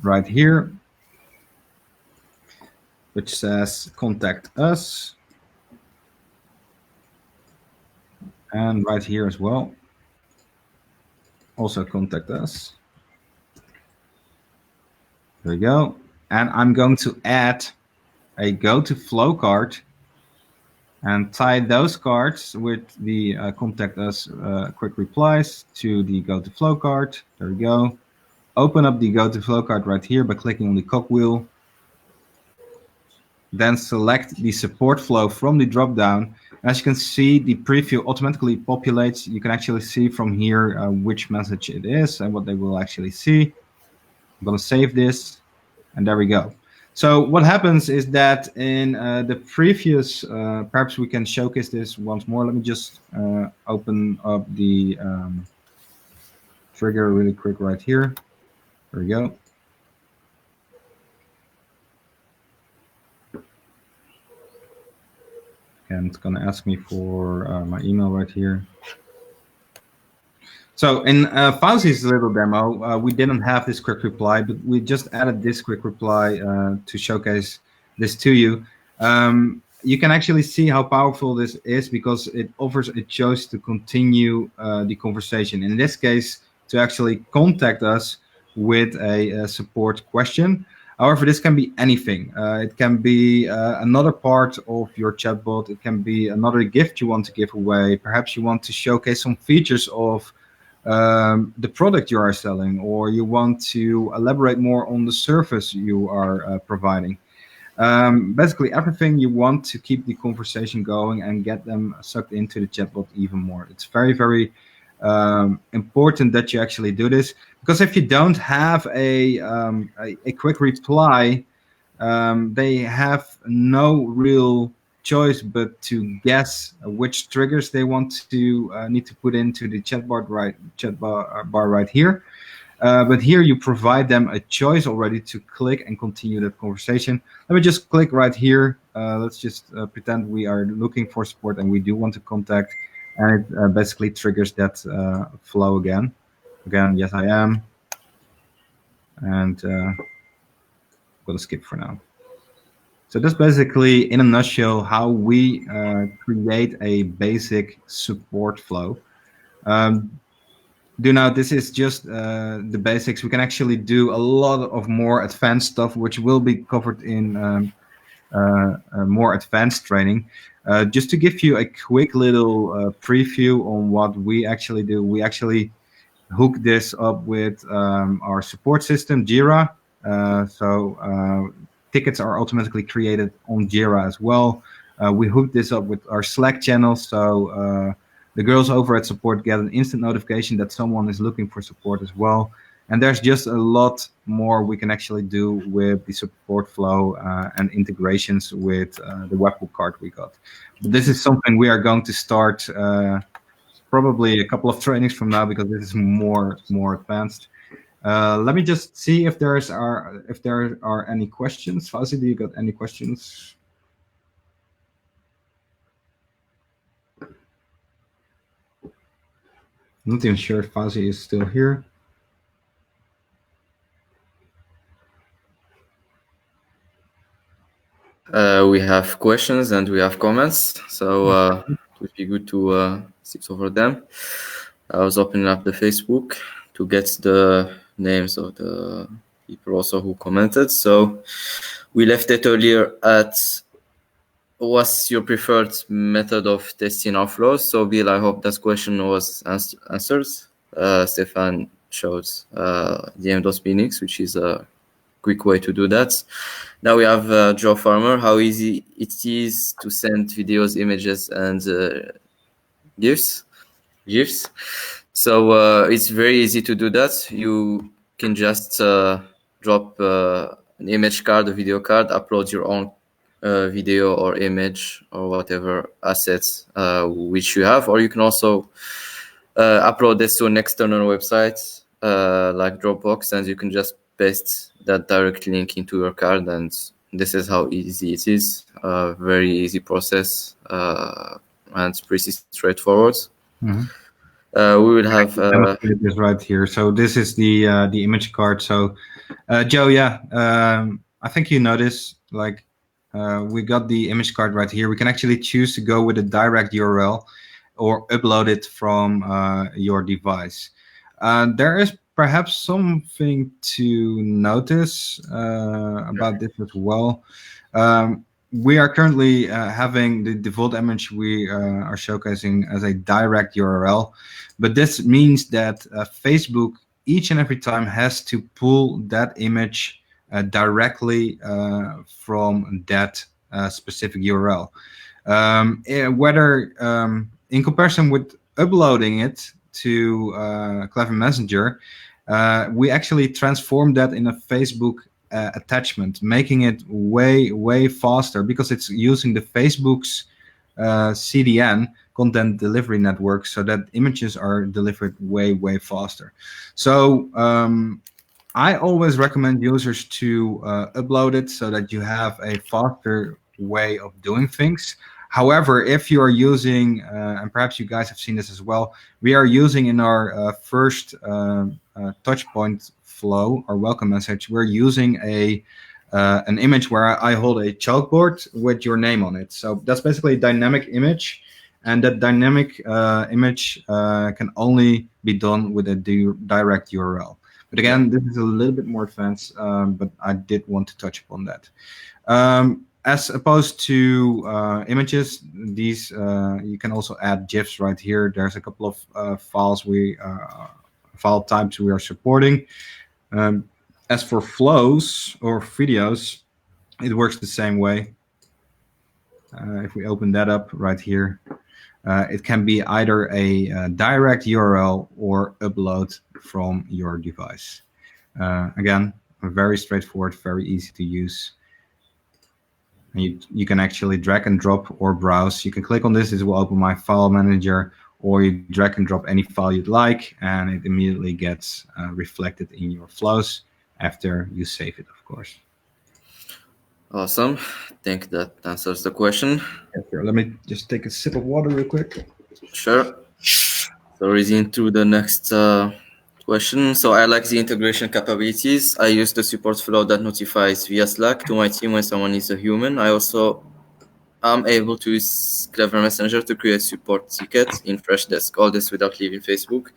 right here, which says contact us, and right here as well, also contact us. There we go. And I'm going to add a go to flow card and tie those cards with the contact us quick replies to the go to flow card. There we go. Open up the go to flow card right here by clicking on the cogwheel. Then select the support flow from the drop down. As you can see, the preview automatically populates. You can actually see from here which message it is and what they will actually see. I'm going to save this, and there we go. So what happens is that in the previous, perhaps we can showcase this once more. Let me just open up the trigger really quick right here. There we go. And it's going to ask me for my email right here. So in Fauzi's little demo, we didn't have this quick reply, but we just added this quick reply to showcase this to you. You can actually see how powerful this is because it offers a choice to continue the conversation. In this case, to actually contact us with a support question. However, this can be anything. It can be another part of your chatbot. It can be another gift you want to give away. Perhaps you want to showcase some features of the product you are selling, or you want to elaborate more on the service you are providing. Basically, everything you want to keep the conversation going and get them sucked into the chatbot even more. It's very, very important that you actually do this, because if you don't have a quick reply, they have no real choice but to guess which triggers they want to need to put into the chat bar right here. But here you provide them a choice already to click and continue that conversation. Let me just click right here. Let's just pretend we are looking for support and we do want to contact, and it basically triggers that flow again. Again, yes, I am. And I'm going to skip for now. So that's basically, in a nutshell, how we create a basic support flow. Do now, this is just the basics. We can actually do a lot of more advanced stuff, which will be covered in more advanced training. Just to give you a quick little preview on what we actually do, we actually hook this up with our support system, Jira. So tickets are automatically created on Jira as well. We hook this up with our Slack channel, so the girls over at support get an instant notification that someone is looking for support as well. And there's just a lot more we can actually do with the support flow and integrations with the webhook card we got. But this is something we are going to start probably a couple of trainings from now, because this is more advanced. Let me just see if there are any questions. Fauzi, do you got any questions? I'm not even sure if Fauzi is still here. We have questions and we have comments, so it would be good to sit over them. I was opening up the Facebook to get the names of the people also who commented. So we left it earlier at what's your preferred method of testing our flows. So Bill, I hope that question was answered. Stefan showed the m.phoenix, which is a quick way to do that. Now we have Joe Farmer, how easy it is to send videos, images, and GIFs. So it's very easy to do that. You can just drop an image card, a video card, upload your own video or image or whatever assets which you have, or you can also upload this to an external website like Dropbox, and you can just paste that direct link into your card, and this is how easy it is. Very easy process and pretty straightforward. Mm-hmm. We will have this right here. So this is the image card. So Joe, yeah, I think you notice, like, we got the image card right here. We can actually choose to go with a direct URL or upload it from your device. There is perhaps something to notice about this as well. We are currently having the default image we are showcasing as a direct URL, but this means that Facebook each and every time has to pull that image directly from that specific URL. Whether in comparison with uploading it to Clever Messenger, we actually transformed that in a Facebook attachment, making it way faster, because it's using the Facebook's CDN, content delivery network, so that images are delivered way faster. So I always recommend users to upload it so that you have a faster way of doing things. However, if you are using, and perhaps you guys have seen this as well, we are using in our first touchpoint flow, our welcome message, we're using an image where I hold a chalkboard with your name on it. So that's basically a dynamic image, and that dynamic image can only be done with a direct URL. But again, this is a little bit more advanced, but I did want to touch upon that. As opposed to images, these you can also add GIFs right here. There's a couple of file types we are supporting. As for flows or videos, it works the same way. If we open that up right here, it can be either a direct URL or upload from your device. Again, very straightforward, very easy to use. And you can actually drag and drop or browse. You can click on this, it will open my file manager, or you drag and drop any file you'd like, and it immediately gets reflected in your flows after you save it, of course. Awesome. I think that answers the question. Yeah, sure. Let me just take a sip of water real quick. Sure. So reading through the next question. So I like the integration capabilities. I use the support flow that notifies via Slack to my team when someone is a human. I also am able to use Clever Messenger to create support tickets in Freshdesk. All this without leaving Facebook.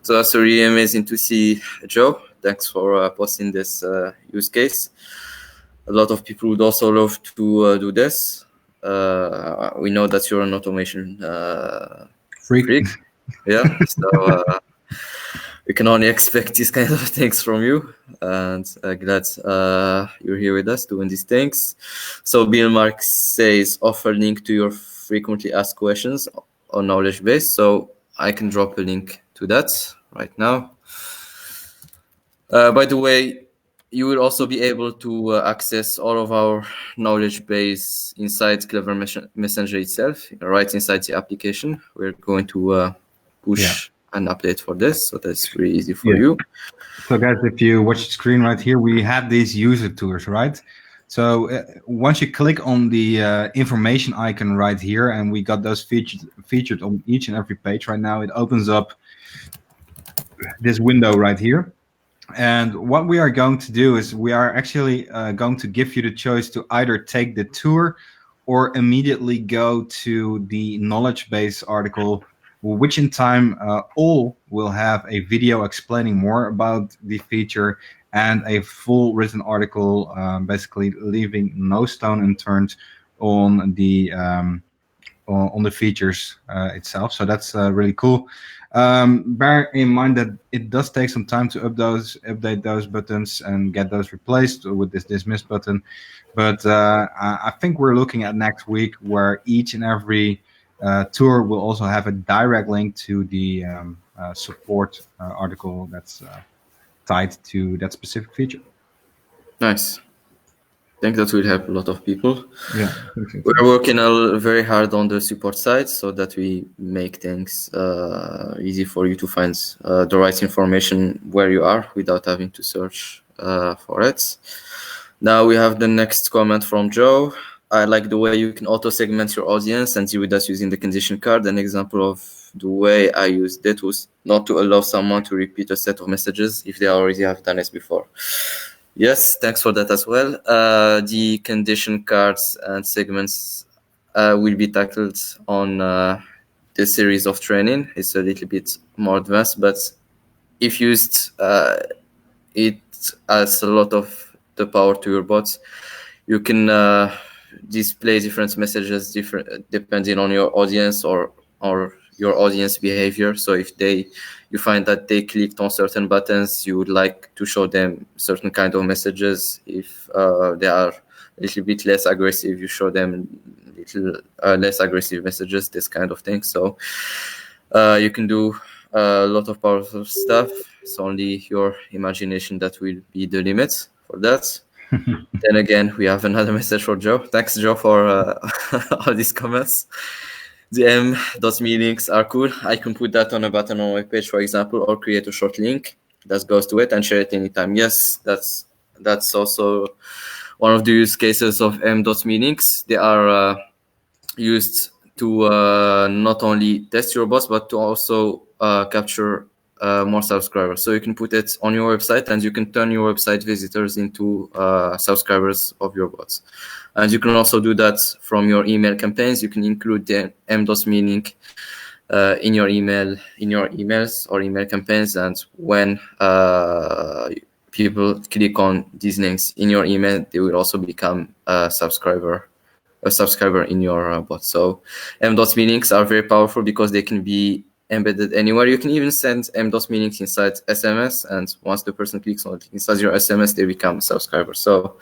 So that's really amazing to see, Joe. Thanks for posting this use case. A lot of people would also love to do this. We know that you're an automation freak. Yeah, so we can only expect these kind of things from you, and glad you're here with us doing these things. So Bill Mark says offer link to your frequently asked questions on knowledge base. So I can drop a link to that right now. By the way, you will also be able to access all of our knowledge base inside Clever Messenger itself, right inside the application. We're going to push an update for this, so that's really easy for you. So guys, if you watch the screen right here, we have these user tours, right? So once you click on the information icon right here, and we got those featured on each and every page right now, it opens up this window right here. And what we are going to do is we are actually going to give you the choice to either take the tour or immediately go to the knowledge base article, which in time all will have a video explaining more about the feature and a full written article, basically leaving no stone unturned on the features itself. So that's really cool. Bear in mind that it does take some time to update those buttons and get those replaced with this dismiss button. But I think we're looking at next week where each and every tour will also have a direct link to the support article that's tied to that specific feature. Nice. I think that will help a lot of people. Yeah, we're working very hard on the support side so that we make things easy for you to find the right information where you are without having to search for it. Now we have the next comment from Joe. I like the way you can auto-segment your audience and deal with that using the condition card. An example of the way I used it was not to allow someone to repeat a set of messages if they already have done it before. Yes, thanks for that as well. The condition cards and segments will be tackled on this series of training. It's a little bit more advanced, but if used, it adds a lot of the power to your bots. You can display different messages depending on your audience or your audience behavior. So if you find that they clicked on certain buttons, you would like to show them certain kind of messages. If they are a little bit less aggressive, you show them little less aggressive messages, this kind of thing. So you can do a lot of powerful stuff. It's only your imagination that will be the limit for that. Then again, we have another message for Joe. Thanks, Joe, for all these comments. The m.meetings are cool. I can put that on a button on my page, for example, or create a short link that goes to it and share it anytime. Yes, that's also one of the use cases of m.meetings. They are used to not only test your bots, but to also capture more subscribers. So you can put it on your website and you can turn your website visitors into subscribers of your bots. And you can also do that from your email campaigns. You can include the m.me link in your emails or email campaigns, and when people click on these links in your email, they will also become a subscriber in your bot. So m.me links are very powerful because they can be embedded anywhere. You can even send m.me links inside SMS, and once the person clicks on it inside your SMS, they become a subscriber. So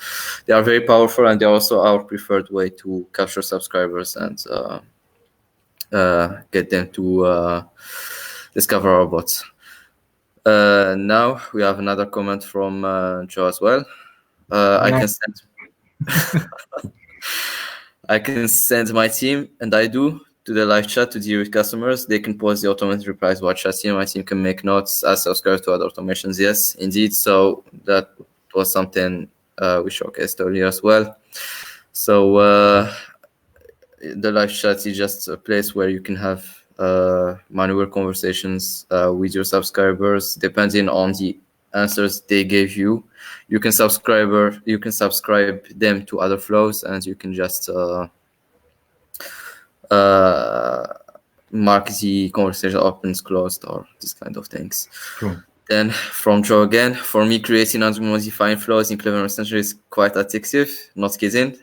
they are very powerful, and they're also our preferred way to capture subscribers and get them to discover our bots. Now we have another comment from Joe as well. I can send I can send my team, and I do, to the live chat to deal with customers. They can post the automated replies while chatting. My team can make notes as subscribers to other automations. Yes, indeed. So that was something we showcased earlier as well. So the live chat is just a place where you can have manual conversations with your subscribers, depending on the answers they gave you. You can subscribe them to other flows, and you can just mark the conversation opens, closed, or these kind of things. Cool. Then from Joe again, for me, creating and modifying flows in Clever Messenger is quite addictive. Not kidding.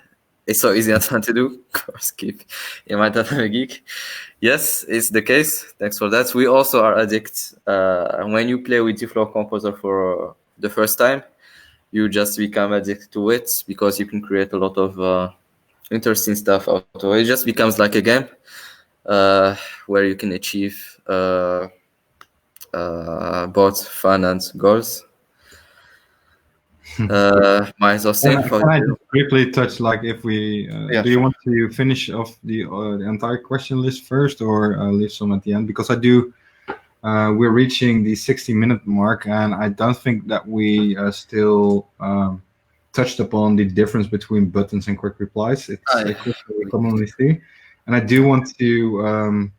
It's so easy and fun to do. Of course, keep in mind that I'm a geek. Yes, it's the case. Thanks for that. We also are addicted. When you play with the Flow Composer for the first time, you just become addicted to it because you can create a lot of interesting stuff out of it. It just becomes like a game where you can achieve both fun and goals. My exhausting. Can I just briefly touch, like, if we Yeah, do you sure. want to finish off the entire question list first, or leave some at the end? Because I do. We're reaching the 60-minute mark, and I don't think that we still touched upon the difference between buttons and quick replies. It's a question we commonly see, and I do want to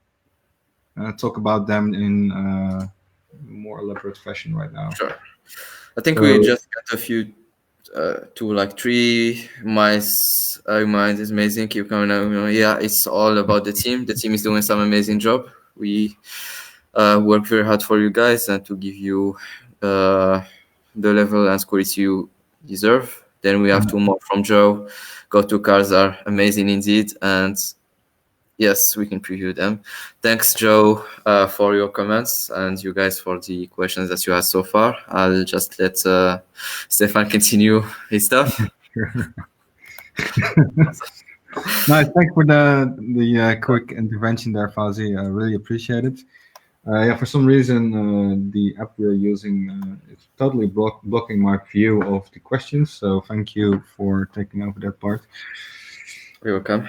talk about them in more elaborate fashion right now. Sure. I think we just got a few, 3 minds. Mind is amazing. Keep coming out. Yeah, it's all about the team. The team is doing some amazing job. We work very hard for you guys and to give you the level and quality you deserve. Then we have 2 more from Joe. Go-to cars are amazing indeed, and yes, we can preview them. Thanks, Joe, for your comments, and you guys for the questions that you had so far. I'll just let Stefan continue his stuff. Nice, thanks for the quick intervention there, Fauzi. I really appreciate it. Yeah, for some reason, the app we're using is totally blocking my view of the questions. So thank you for taking over that part. You're welcome.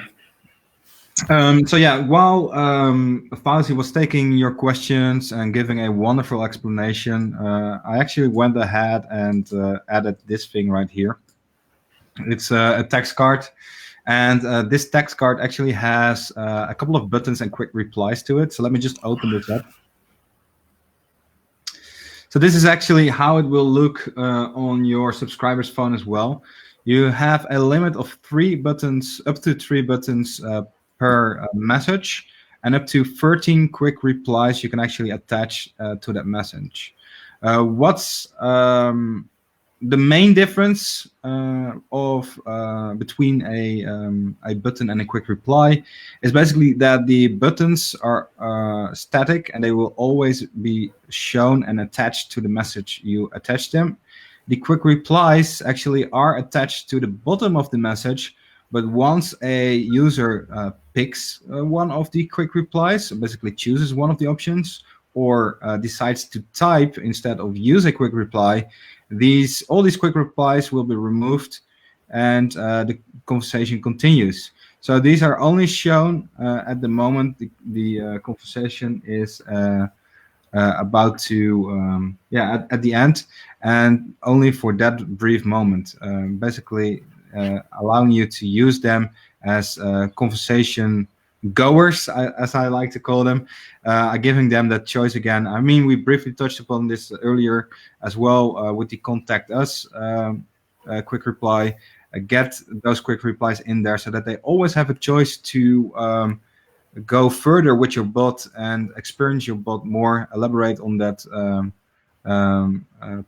So yeah, while Fauzi was taking your questions and giving a wonderful explanation, I actually went ahead and added this thing right here. It's a text card. And this text card actually has a couple of buttons and quick replies to it. So let me just open this up. So this is actually how it will look on your subscriber's phone as well. You have a limit of 3 buttons, up to 3 buttons per message, and up to 13 quick replies you can actually attach to that message. What's the main difference between a button and a quick reply is basically that the buttons are static and they will always be shown and attached to the message you attach them. The quick replies actually are attached to the bottom of the message, but once a user picks one of the quick replies, so basically chooses one of the options, or decides to type instead of use a quick reply, all these quick replies will be removed, and the conversation continues. So these are only shown at the moment the conversation is about to at the end, and only for that brief moment, basically allowing you to use them as conversation goers, as I like to call them, giving them that choice again. I mean, we briefly touched upon this earlier as well with the contact us quick reply. Get those quick replies in there so that they always have a choice to go further with your bot and experience your bot more, elaborate on that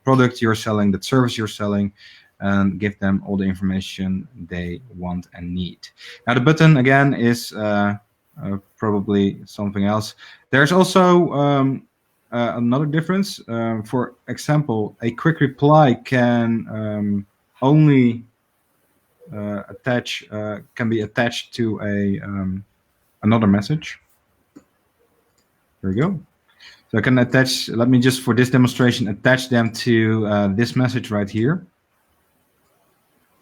product you're selling, that service you're selling, and give them all the information they want and need. Now, the button again is probably something else. There's also another difference. For example, a quick reply can only can be attached to a another message. There we go. So I can attach, let me just for this demonstration, attach them to this message right here.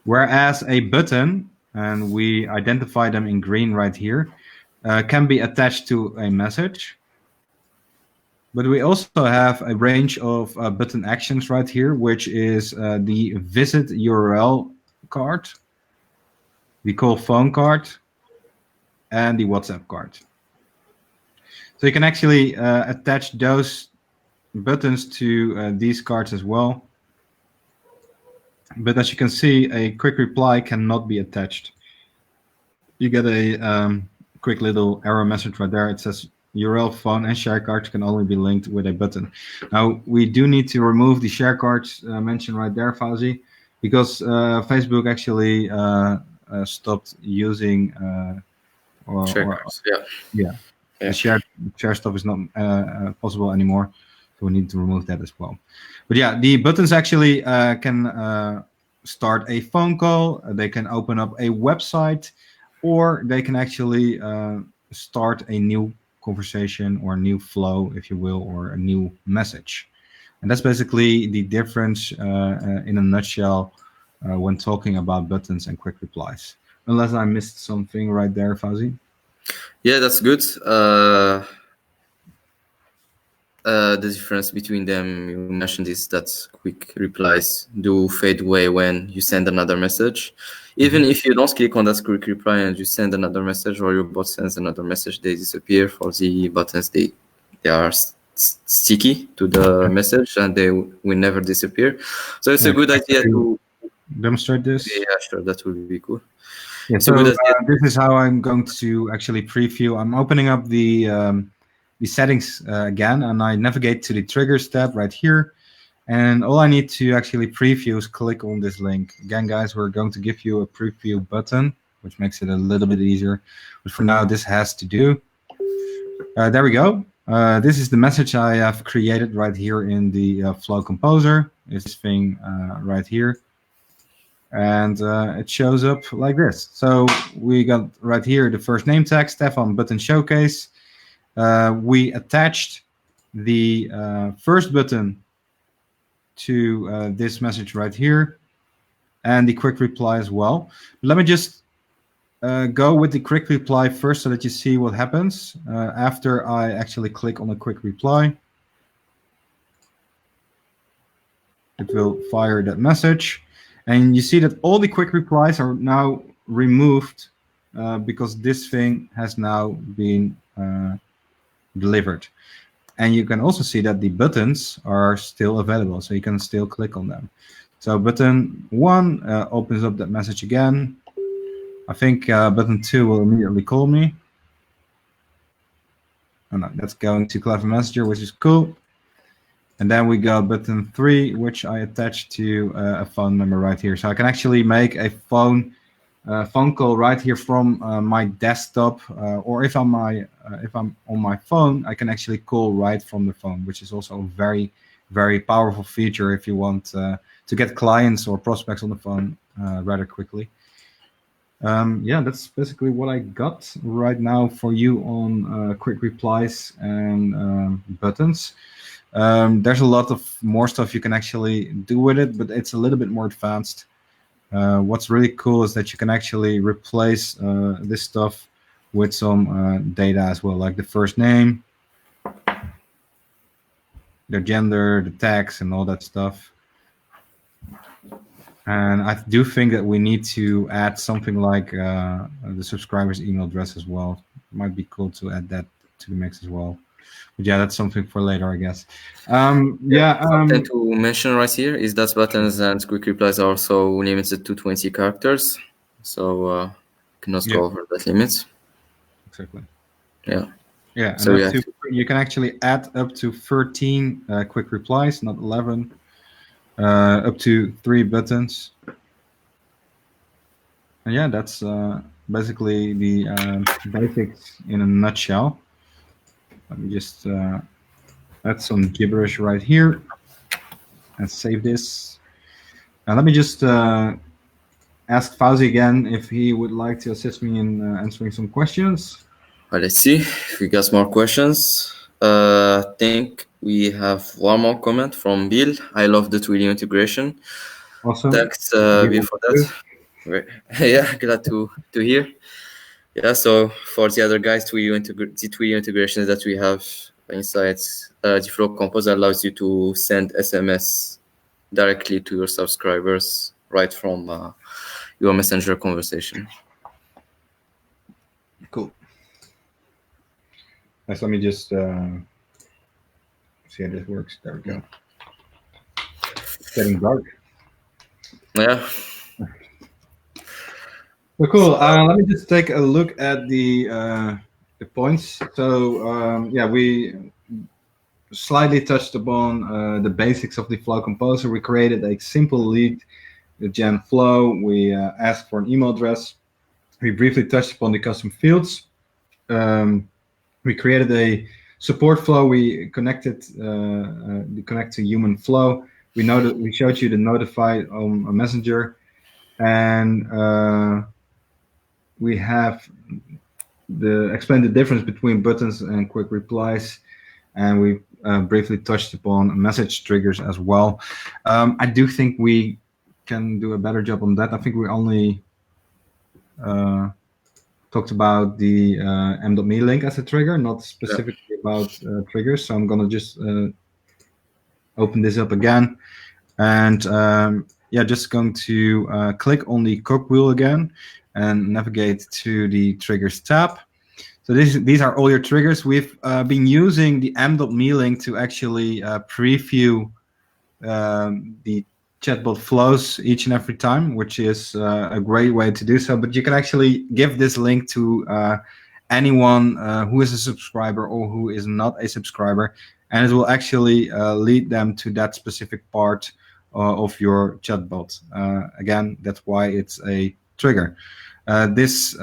Whereas a button, and we identify them in green right here, can be attached to a message. But we also have a range of button actions right here, which is the visit URL card, the call phone card, and the WhatsApp card. So you can actually attach those buttons to these cards as well. But as you can see, a quick reply cannot be attached. You get a quick little error message right there. It says URL, phone, and share cards can only be linked with a button. Now, we do need to remove the share cards mentioned right there, Fauzi, because Facebook actually stopped using Share cards. Yeah. the share stuff is not possible anymore, so we need to remove that as well. But yeah, the buttons actually can start a phone call, they can open up a website, or they can actually start a new conversation or a new flow, if you will, or a new message. And that's basically the difference in a nutshell when talking about buttons and quick replies. Unless I missed something right there, Fauzi. Yeah, that's good. The difference between them, you mentioned, is that quick replies do fade away when you send another message. Even if you don't click on that quick reply and you send another message, or your bot sends another message, they disappear. For the buttons, they are sticky to the message and they will never disappear. So it's a good idea to demonstrate this. Yeah, sure, that would be cool. Yeah, so this is how I'm going to actually preview. I'm opening up the settings again, and I navigate to the triggers tab right here. And all I need to actually preview is click on this link. Again, guys, we're going to give you a preview button, which makes it a little bit easier. But for now, this has to do. There we go. This is the message I have created right here in the Flow Composer. This thing right here. And it shows up like this. So we got right here the first name tag, Stefan Button Showcase. We attached the first button to this message right here, and the quick reply as well. Let me just go with the quick reply first so that you see what happens after I actually click on a quick reply. It will fire that message. And you see that all the quick replies are now removed because this thing has now been delivered. And you can also see that the buttons are still available, so you can still click on them. So button 1 opens up that message again. I think button 2 will immediately call me. Oh no, that's going to Clever Messenger, which is cool. And then we got button 3, which I attached to a phone number right here. So I can actually make a phone call right here from my desktop, or if I'm on my phone, I can actually call right from the phone, which is also a very, very powerful feature if you want to get clients or prospects on the phone rather quickly. Yeah, that's basically what I got right now for you on quick replies and buttons. There's a lot of more stuff you can actually do with it, but it's a little bit more advanced. What's really cool is that you can actually replace this stuff with some data as well, like the first name, their gender, the tags, and all that stuff. And I do think that we need to add something like the subscriber's email address as well. It might be cool to add that to the mix as well. But yeah, that's something for later, I guess. Something to mention right here is that buttons and quick replies are also limited to 20 characters. So cannot go over that limit. Exactly. Yeah. Yeah, and So we up have to to. you can actually add up to 13 quick replies, not 11. Up to 3 buttons. And yeah, that's basically the basics in a nutshell. Let me just add some gibberish right here and save this. And let me just ask Fauzi again if he would like to assist me in answering some questions. Let's see if we got more questions. I think we have one more comment from Bill. I love the 3D integration. Awesome. Thanks, We Bill, will for that. do. Yeah, glad to hear. Yeah, so for the other guys, the 3D integrations that we have inside the Flow Composer allows you to send SMS directly to your subscribers right from your messenger conversation. Cool. Nice. Let me just see how this works. There we go. It's getting dark. Yeah. Well, cool. Let me just take a look at the points. So yeah, we slightly touched upon the basics of the Flow Composer. We created a simple lead gen flow. We asked for an email address. We briefly touched upon the custom fields. We created a support flow. We connected the connect to human flow. We showed you the notify on a messenger, and we have the explained the difference between buttons and quick replies, and we briefly touched upon message triggers as well. I do think we can do a better job on that. I think we only uh, talked about the m.me link as a trigger, not Yeah. specifically about triggers. So I'm gonna just open this up again, and yeah, just going to click on the cogwheel again and navigate to the triggers tab. So these are all your triggers. We've been using the m.me link to actually preview the chatbot flows each and every time, which is a great way to do so. But you can actually give this link to anyone who is a subscriber or who is not a subscriber, and it will actually lead them to that specific part of your chatbot. Again, that's why it's a trigger. This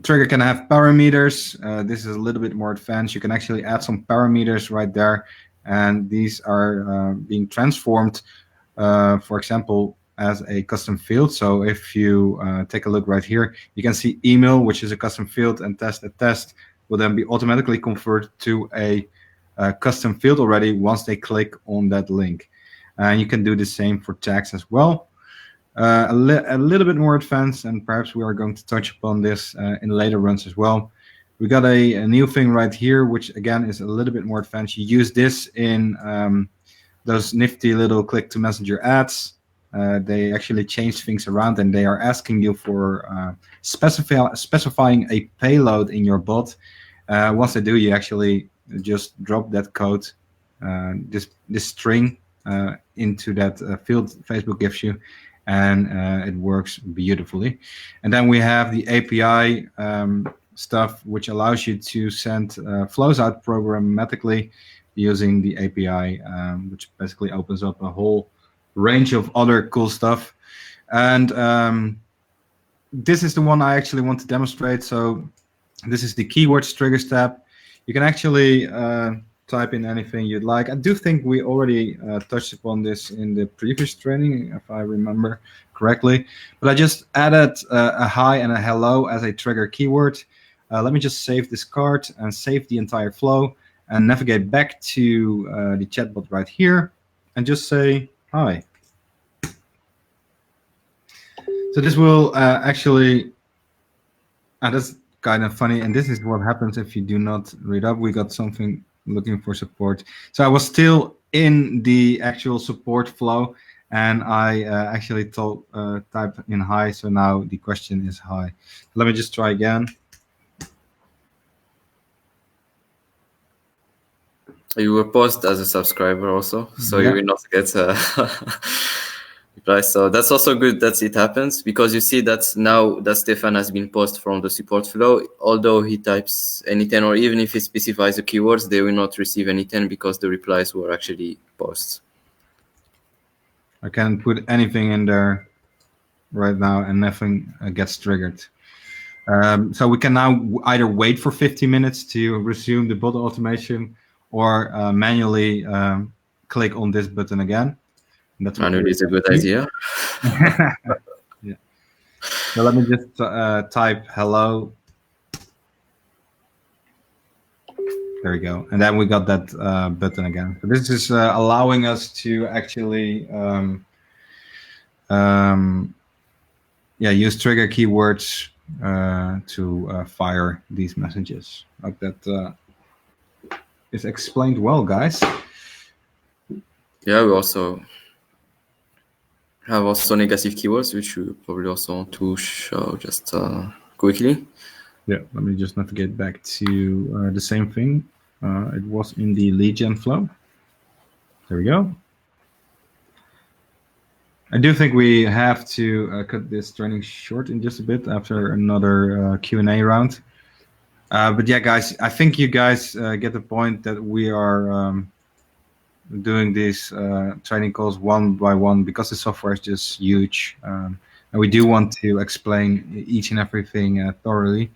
trigger can have parameters. This is a little bit more advanced. You can actually add some parameters right there, and these are being transformed, for example, as a custom field. So if you take a look right here, you can see email, which is a custom field, and test a test will then be automatically converted to a custom field already once they click on that link. And you can do the same for tags as well. A little bit more advanced, and perhaps we are going to touch upon this in later runs as well. We got a new thing right here, which again is a little bit more advanced. You use this in those nifty little click to messenger ads. They actually change things around, and they are asking you for specifying a payload in your bot. Once they do, you actually just drop that code, this string, into that field Facebook gives you, and it works beautifully. And then we have the API stuff, which allows you to send flows out programmatically using the API, which basically opens up a whole range of other cool stuff. And this is the one I actually want to demonstrate. So this is the keywords triggers tab. You can actually type in anything you'd like. I do think we already touched upon this in the previous training, if I remember correctly. But I just added a hi and a hello as a trigger keyword. Let me just save this card and save the entire flow and navigate back to the chatbot right here and just say hi. So this will actually, that's kind of funny. And this is what happens if you do not read up. We got something looking for support. So I was still in the actual support flow, and I actually typed in hi. So now the question is hi. Let me just try again. You were paused as a subscriber also, so you Yeah. will not get Right, so that's also good that it happens, because you see that now that Stefan has been paused from the support flow, although he types any 10 or even if he specifies the keywords, they will not receive any 10 because the replies were actually paused. I can put anything in there right now and nothing gets triggered. So we can now either wait for 50 minutes to resume the bot automation or manually click on this button again. And that's what Manually is a good do. idea. Yeah. So let me just type hello. There we go. And then we got that button again. So this is allowing us to actually use trigger keywords to fire these messages. Like that is explained well, guys. Yeah, we also have negative keywords, which we probably also want to show just quickly. Yeah, let me just navigate back to the same thing. It was in the lead gen flow. There we go. I do think we have to cut this training short in just a bit after another Q&A round. But yeah, guys, I think you guys get the point that we are doing these training calls one by one because the software is just huge. And we do want to explain each and everything thoroughly.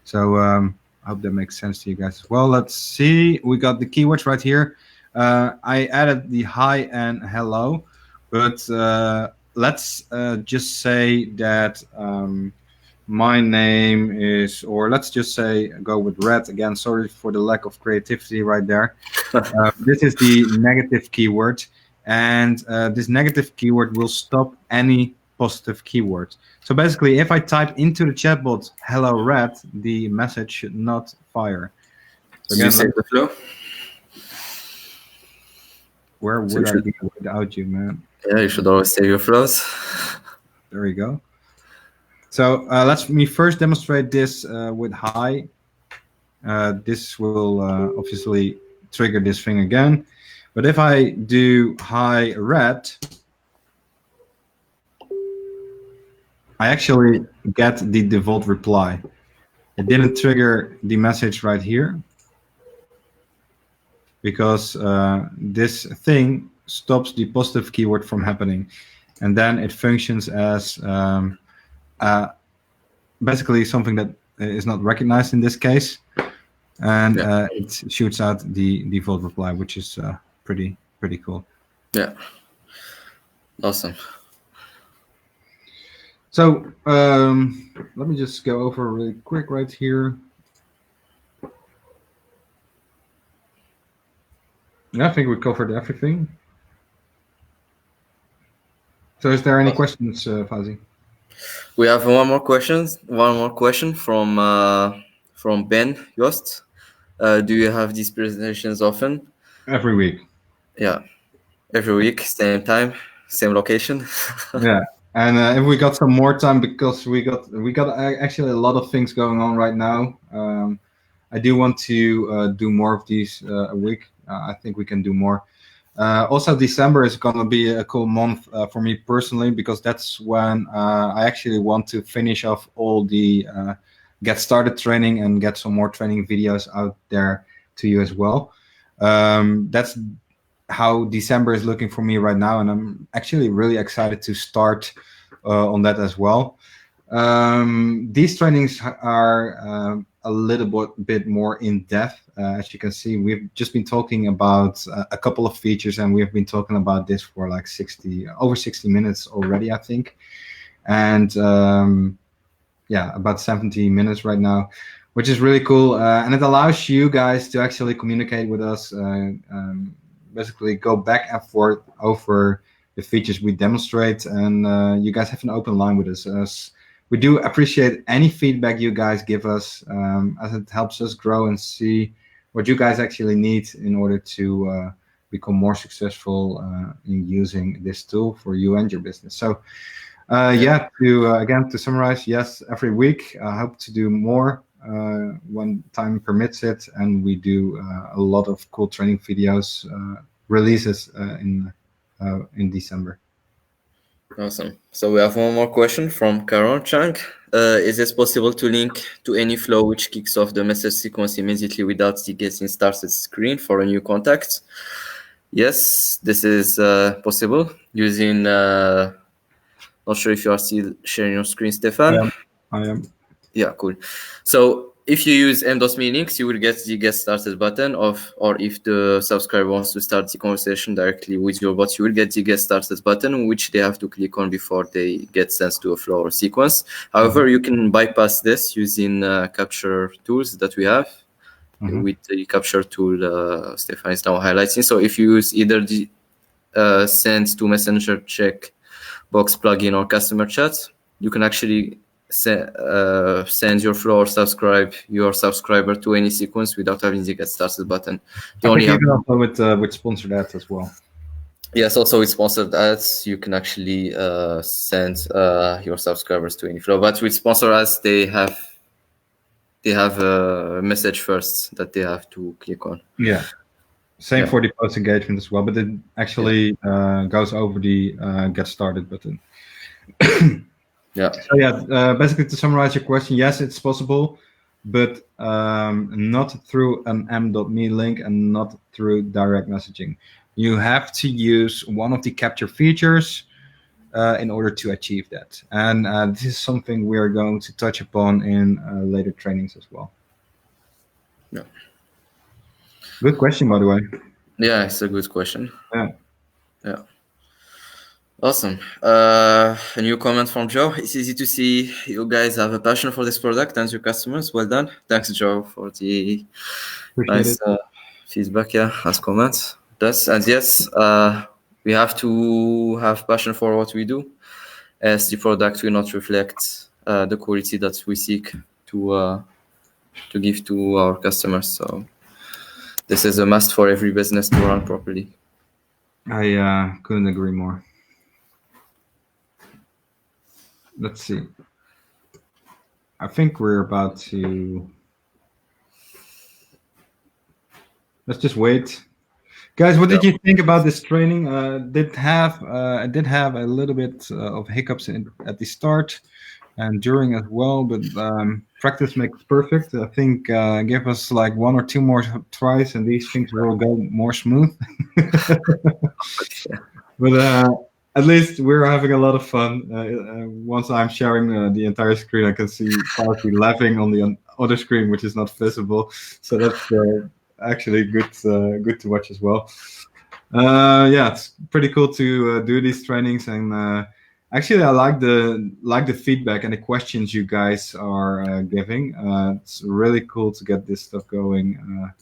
So I hope that makes sense to you guys as well. Let's see. We got the keywords right here. I added the hi and hello, but let's just say that my name is, or let's just say go with red again. Sorry for the lack of creativity right there. This is the negative keyword, and this negative keyword will stop any positive keyword. So basically, if I type into the chatbot "hello red," the message should not fire. So Did you save the flow? Where would I be without you, man? Yeah, you should always save your flows. There we go. So let me first demonstrate this with hi. This will obviously trigger this thing again. But if I do hi red, I actually get the default reply. It didn't trigger the message right here because this thing stops the positive keyword from happening. And then it functions as basically something that is not recognized in this case. And it shoots out the default reply, which is pretty cool. Yeah. Awesome. So let me just go over really quick right here. Yeah, I think we covered everything. So is there any questions, Fuzzy? We have one more question from Ben Yost. Do you have these presentations often? Every week. Yeah, every week, same time, same location. Yeah, and if we got some more time, because we got actually a lot of things going on right now. I do want to do more of these a week. I think we can do more. Also, December is going to be a cool month for me personally, because that's when I actually want to finish off all the get started training and get some more training videos out there to you as well. That's how December is looking for me right now, and I'm actually really excited to start on that as well. These trainings are a little bit more in depth. As you can see, we've just been talking about a couple of features, and we've been talking about this for like over 60 minutes already, I think. And about 70 minutes right now, which is really cool. And it allows you guys to actually communicate with us, basically go back and forth over the features we demonstrate, and you guys have an open line with us. We do appreciate any feedback you guys give us, as it helps us grow and see what you guys actually need in order to become more successful in using this tool for you and your business. So again, to summarize, yes, every week I hope to do more when time permits it, and we do a lot of cool training videos releases in December. Awesome. So we have one more question from Karan Chang. Is it possible to link to any flow which kicks off the message sequence immediately without the getting started screen for a new contact? Yes, this is possible using. Not sure if you are still sharing your screen, I Stefan. am. I am. Yeah, cool. So if you use m.me links, you will get the get started button or if the subscriber wants to start the conversation directly with your bot, you will get the get started button, which they have to click on before they get sent to a flow or sequence. However, you can bypass this using capture tools that we have with the capture tool Stefan is now highlighting. So if you use either the send to messenger check box plugin or customer chat, you can actually send your flow or subscribe your subscriber to any sequence without having the get started button. You I think only have even also with sponsored ads as well. yes, also with sponsored ads, you can actually send your subscribers to any flow. But with sponsored ads, they have a message first that they have to click on. Yeah. Same Yeah. for the post engagement as well, but it actually goes over the get started button. Yeah. So yeah, basically to summarize your question, yes, it's possible, but not through an m.me link and not through direct messaging. You have to use one of the capture features in order to achieve that. And this is something we are going to touch upon in later trainings as well. Yeah. Good question, by the way. Yeah, it's a good question. Yeah. Yeah. Awesome. A new comment from Joe. It's easy to see you guys have a passion for this product and your customers. Well done. Thanks, Joe, for the Appreciate nice it. feedback. Yeah, as comments. That's and yes, we have to have passion for what we do, as the product will not reflect the quality that we seek to give to our customers. So this is a must for every business to run properly. I couldn't agree more. Let's see. I think we're about to. Let's just wait. Guys, what did you think about this training? I did have a little bit of hiccups at the start and during as well, but practice makes perfect. I think give us like one or two more tries, and these things will go more smooth. But at least we're having a lot of fun. Once I'm sharing the entire screen, I can see Farsi laughing on the other screen, which is not visible. So that's actually good to watch as well. Yeah, it's pretty cool to do these trainings, and actually, I like the feedback and the questions you guys are giving. It's really cool to get this stuff going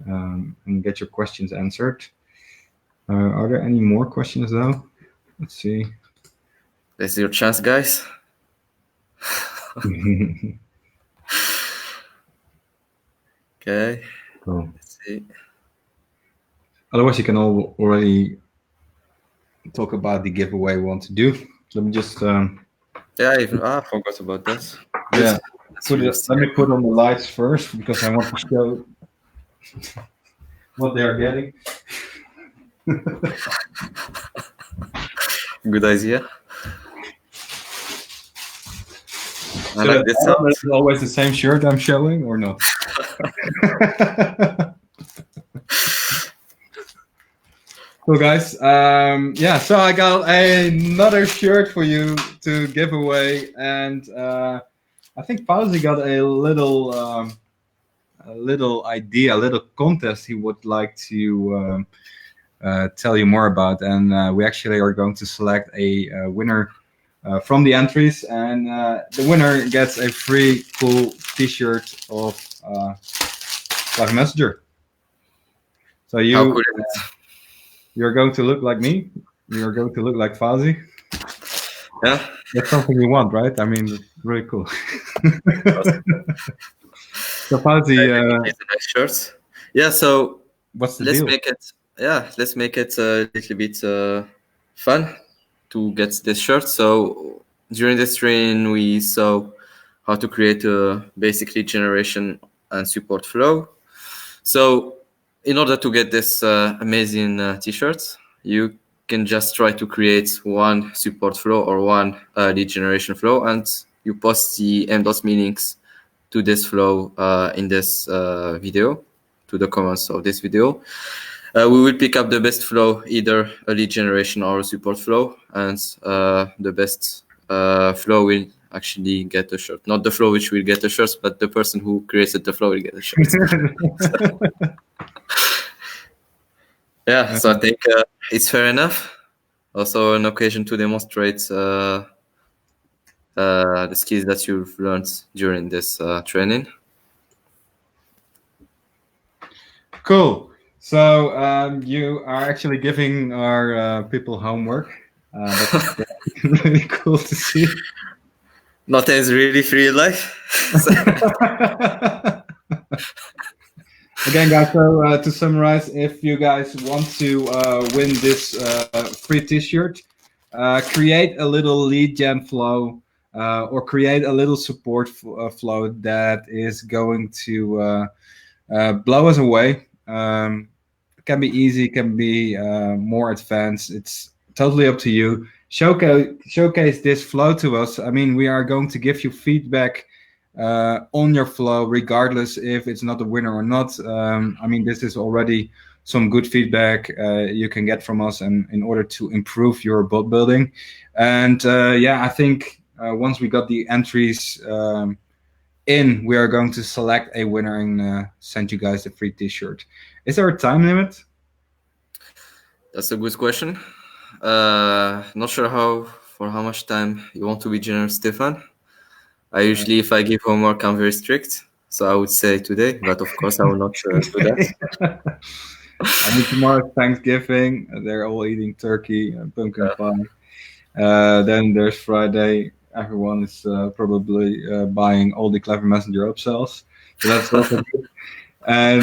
and get your questions answered. Are there any more questions though? Let's see. This is your chance, guys. Okay. Cool. Let's see. Otherwise, you can already talk about the giveaway we want to do. Let me just Yeah, I forgot about that. yeah. Let's Let me put on the lights first because I want to show what they are getting. Good idea. I So like this sound. it's always the same shirt I'm showing, or not? Cool, guys. Yeah, so I got another shirt for you to give away, and I think Fauzi got a little idea, a little contest he would like to tell you more about, and we actually are going to select a winner from the entries, and the winner gets a free cool T-shirt of Live Messenger. So How cool is it? you're going to look like me. You're going to look like Fauzi. Yeah. That's something you want, right? I mean, it's really cool. So Fauzi, It's a nice shirt. Yeah. So what's the let's deal? make it. Yeah, let's make it a little bit fun to get this shirt. So during this training, we saw how to create a basically generation and support flow. So in order to get this amazing T-shirt, you can just try to create one support flow or one lead generation flow, and you post the m.meanings to this flow in this video, to the comments of this video. We will pick up the best flow, either a lead generation or a support flow, and the best flow will actually get a shirt. Not the flow which will get a shirt, but the person who created the flow will get a shirt. Yeah, so I think it's fair enough. Also an occasion to demonstrate the skills that you've learned during this training. Cool. So you are actually giving our people homework. That's really cool to see. Not as really free life. Again, guys, so to summarize, if you guys want to win this free t-shirt, create a little lead gen flow or create a little support flow that is going to blow us away. It can be easy, can be more advanced. It's totally up to you. Showcase this flow to us. I mean, we are going to give you feedback on your flow, regardless if it's not a winner or not. I mean, this is already some good feedback you can get from us, and in order to improve your bot building. And yeah, I think once we got the entries in, we are going to select a winner and send you guys the free t-shirt. Is there a time limit? That's a good question. Not sure for how much time you want to be generous, Stefan. I usually, if I give homework, I'm very strict. So I would say today, but of course I will not do that. I mean, tomorrow's Thanksgiving. They're all eating turkey and pumpkin pie. Then there's Friday. Everyone is probably buying all the Clever Messenger upsells. So that's also good. And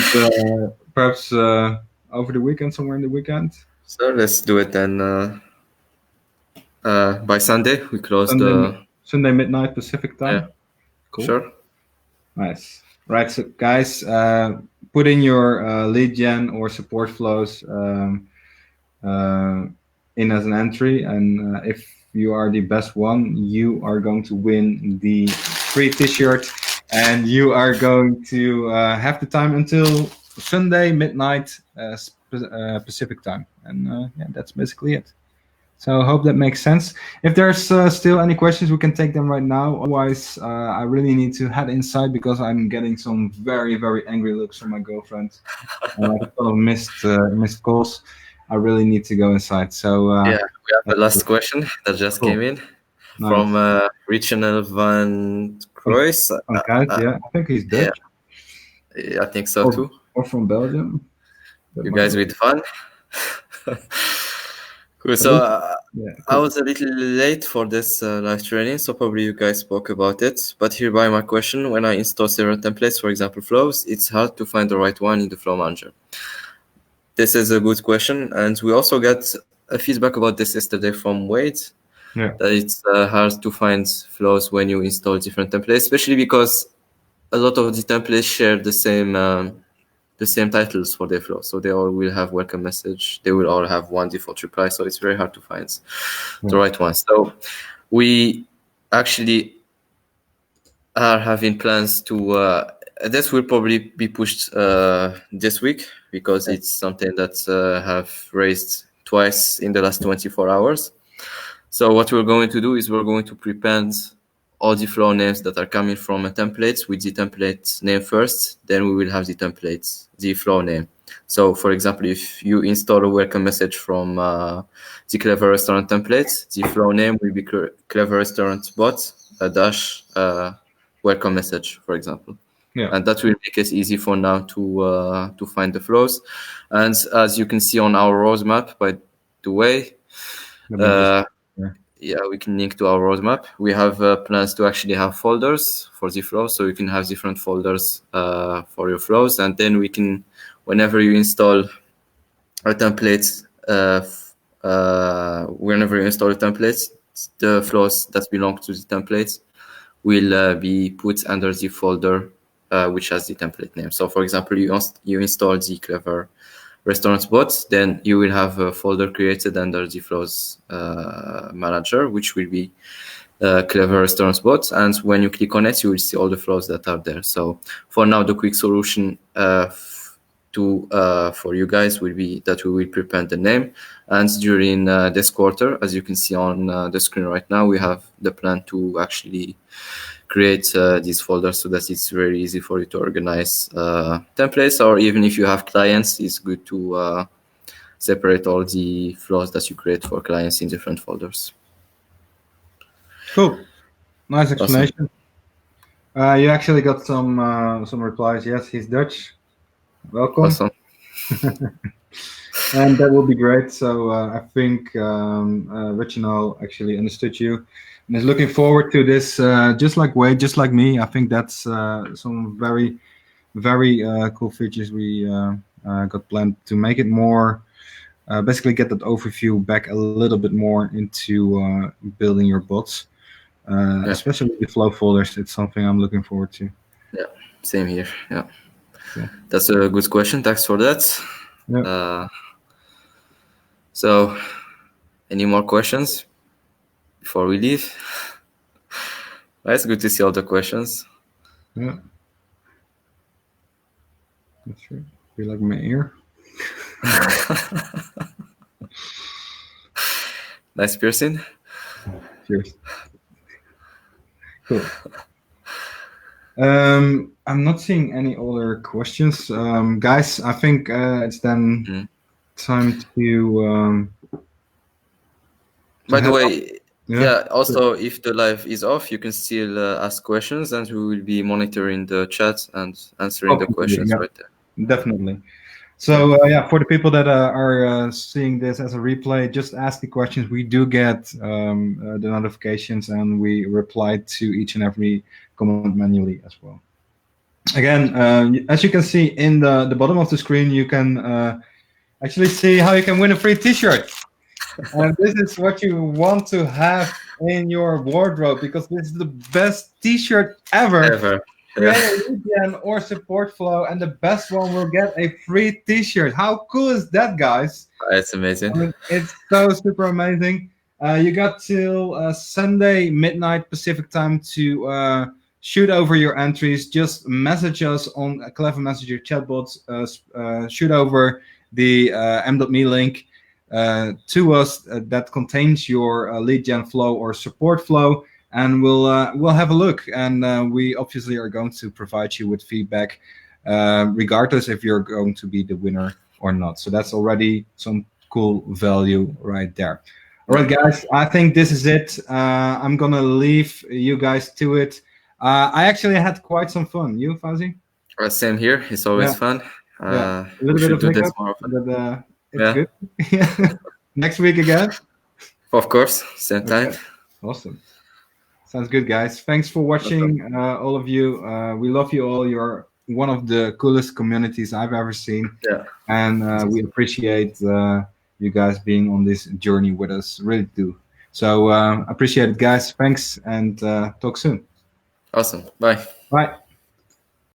perhaps over the weekend, somewhere in the weekend. So let's do it then. By Sunday, we close Sunday midnight Pacific time. Yeah. Cool. Sure. Nice. Right, so guys, put in your lead gen or support flows in as an entry, and if you are the best one, you are going to win the free t-shirt, and you are going to have the time until Sunday midnight Pacific time, and yeah, that's basically it. So I hope that makes sense. If there's still any questions, we can take them right now. Otherwise, I really need to head inside because I'm getting some very, very angry looks from my girlfriend. Like a lot of missed calls. I really need to go inside. So yeah, we have the last question that just came in from Regional Van Croix. Yeah, I think he's Dutch. Yeah, I think so too. Or from Belgium. You guys with fun? Cool. So cool. I was a little late for this live training, so probably you guys spoke about it. But hereby my question: when I install several templates, for example flows, it's hard to find the right one in the flow manager. This is a good question, and we also got a feedback about this yesterday from Wade. Yeah. That it's hard to find flows when you install different templates, especially because a lot of the templates share the same titles for their flow. So they all will have welcome message. They will all have one default reply. So it's very hard to find the right one. So we actually are having plans to, this will probably be pushed this week because it's something that have raised twice in the last 24 hours. So what we're going to do is we're going to prepend all the flow names that are coming from a template with the template name first, then we will have the template, the flow name. So for example, if you install a welcome message from the Clever Restaurant template, the flow name will be Clever Restaurant bot dash welcome message, for example. Yeah. And that will make it easy for now to find the flows. And as you can see on our roadmap, by the way, yeah, we can link to our roadmap. We have plans to actually have folders for the flow, so you can have different folders for your flows, and then we can, whenever you install a template, the flows that belong to the templates will be put under the folder which has the template name. So, for example, you install the Clever restaurant bots, then you will have a folder created under the flows manager, which will be Clever Restaurant Bots. And when you click on it, you will see all the flows that are there. So for now, the quick solution for you guys will be that we will prepare the name. And during this quarter, as you can see on the screen right now, we have the plan to actually create these folders so that it's very easy for you to organize templates, or even if you have clients, it's good to separate all the flows that you create for clients in different folders. Cool. Nice Awesome. explanation. You actually got some replies. Yes, he's Dutch. Welcome. Awesome. And that will be great. So I think Reginald actually understood you and is looking forward to this. Just like Wade, just like me. I think that's some very, very cool features we got planned to make it more. Basically, get that overview back a little bit more into building your bots, especially the flow folders. It's something I'm looking forward to. Yeah, same here. Yeah, Cool. That's a good question. Thanks for that. Yeah. So, any more questions before we leave? It's good to see all the questions. Yeah. That's true. Feel like my ear. Nice piercing. Cheers. Cool. I'm not seeing any other questions. Guys, I think it's then time to By the way, yeah. also, if the live is off, you can still ask questions, and we will be monitoring the chat and answering the questions right there. Definitely. So for the people that are seeing this as a replay, just ask the questions. We do get the notifications, and we reply to each and every comment manually as well. Again, as you can see in the bottom of the screen, you can actually see how you can win a free T-shirt. And this is what you want to have in your wardrobe, because this is the best T-shirt ever. Create a lead gen or support flow, and the best one will get a free T-shirt. How cool is that, guys? It's amazing. I mean, it's so super amazing. You got till Sunday midnight Pacific time to shoot over your entries. Just message us on Clever Messenger Chatbots. Shoot over the m.me link to us that contains your lead gen flow or support flow. And we'll have a look, and we obviously are going to provide you with feedback, regardless if you're going to be the winner or not. So that's already some cool value right there. All right, guys, I think this is it. I'm gonna leave you guys to it. I actually had quite some fun. You, Fauzi? Same here. It's always fun. A little bit of do this hiccup, more often. but it's good. Next week again. Of course, same time. Awesome. Sounds good, guys. Thanks for watching, all of you. We love you all. You're one of the coolest communities I've ever seen. And we appreciate you guys being on this journey with us. Really do. So appreciate it, guys. Thanks, and talk soon. Awesome. Bye. Bye.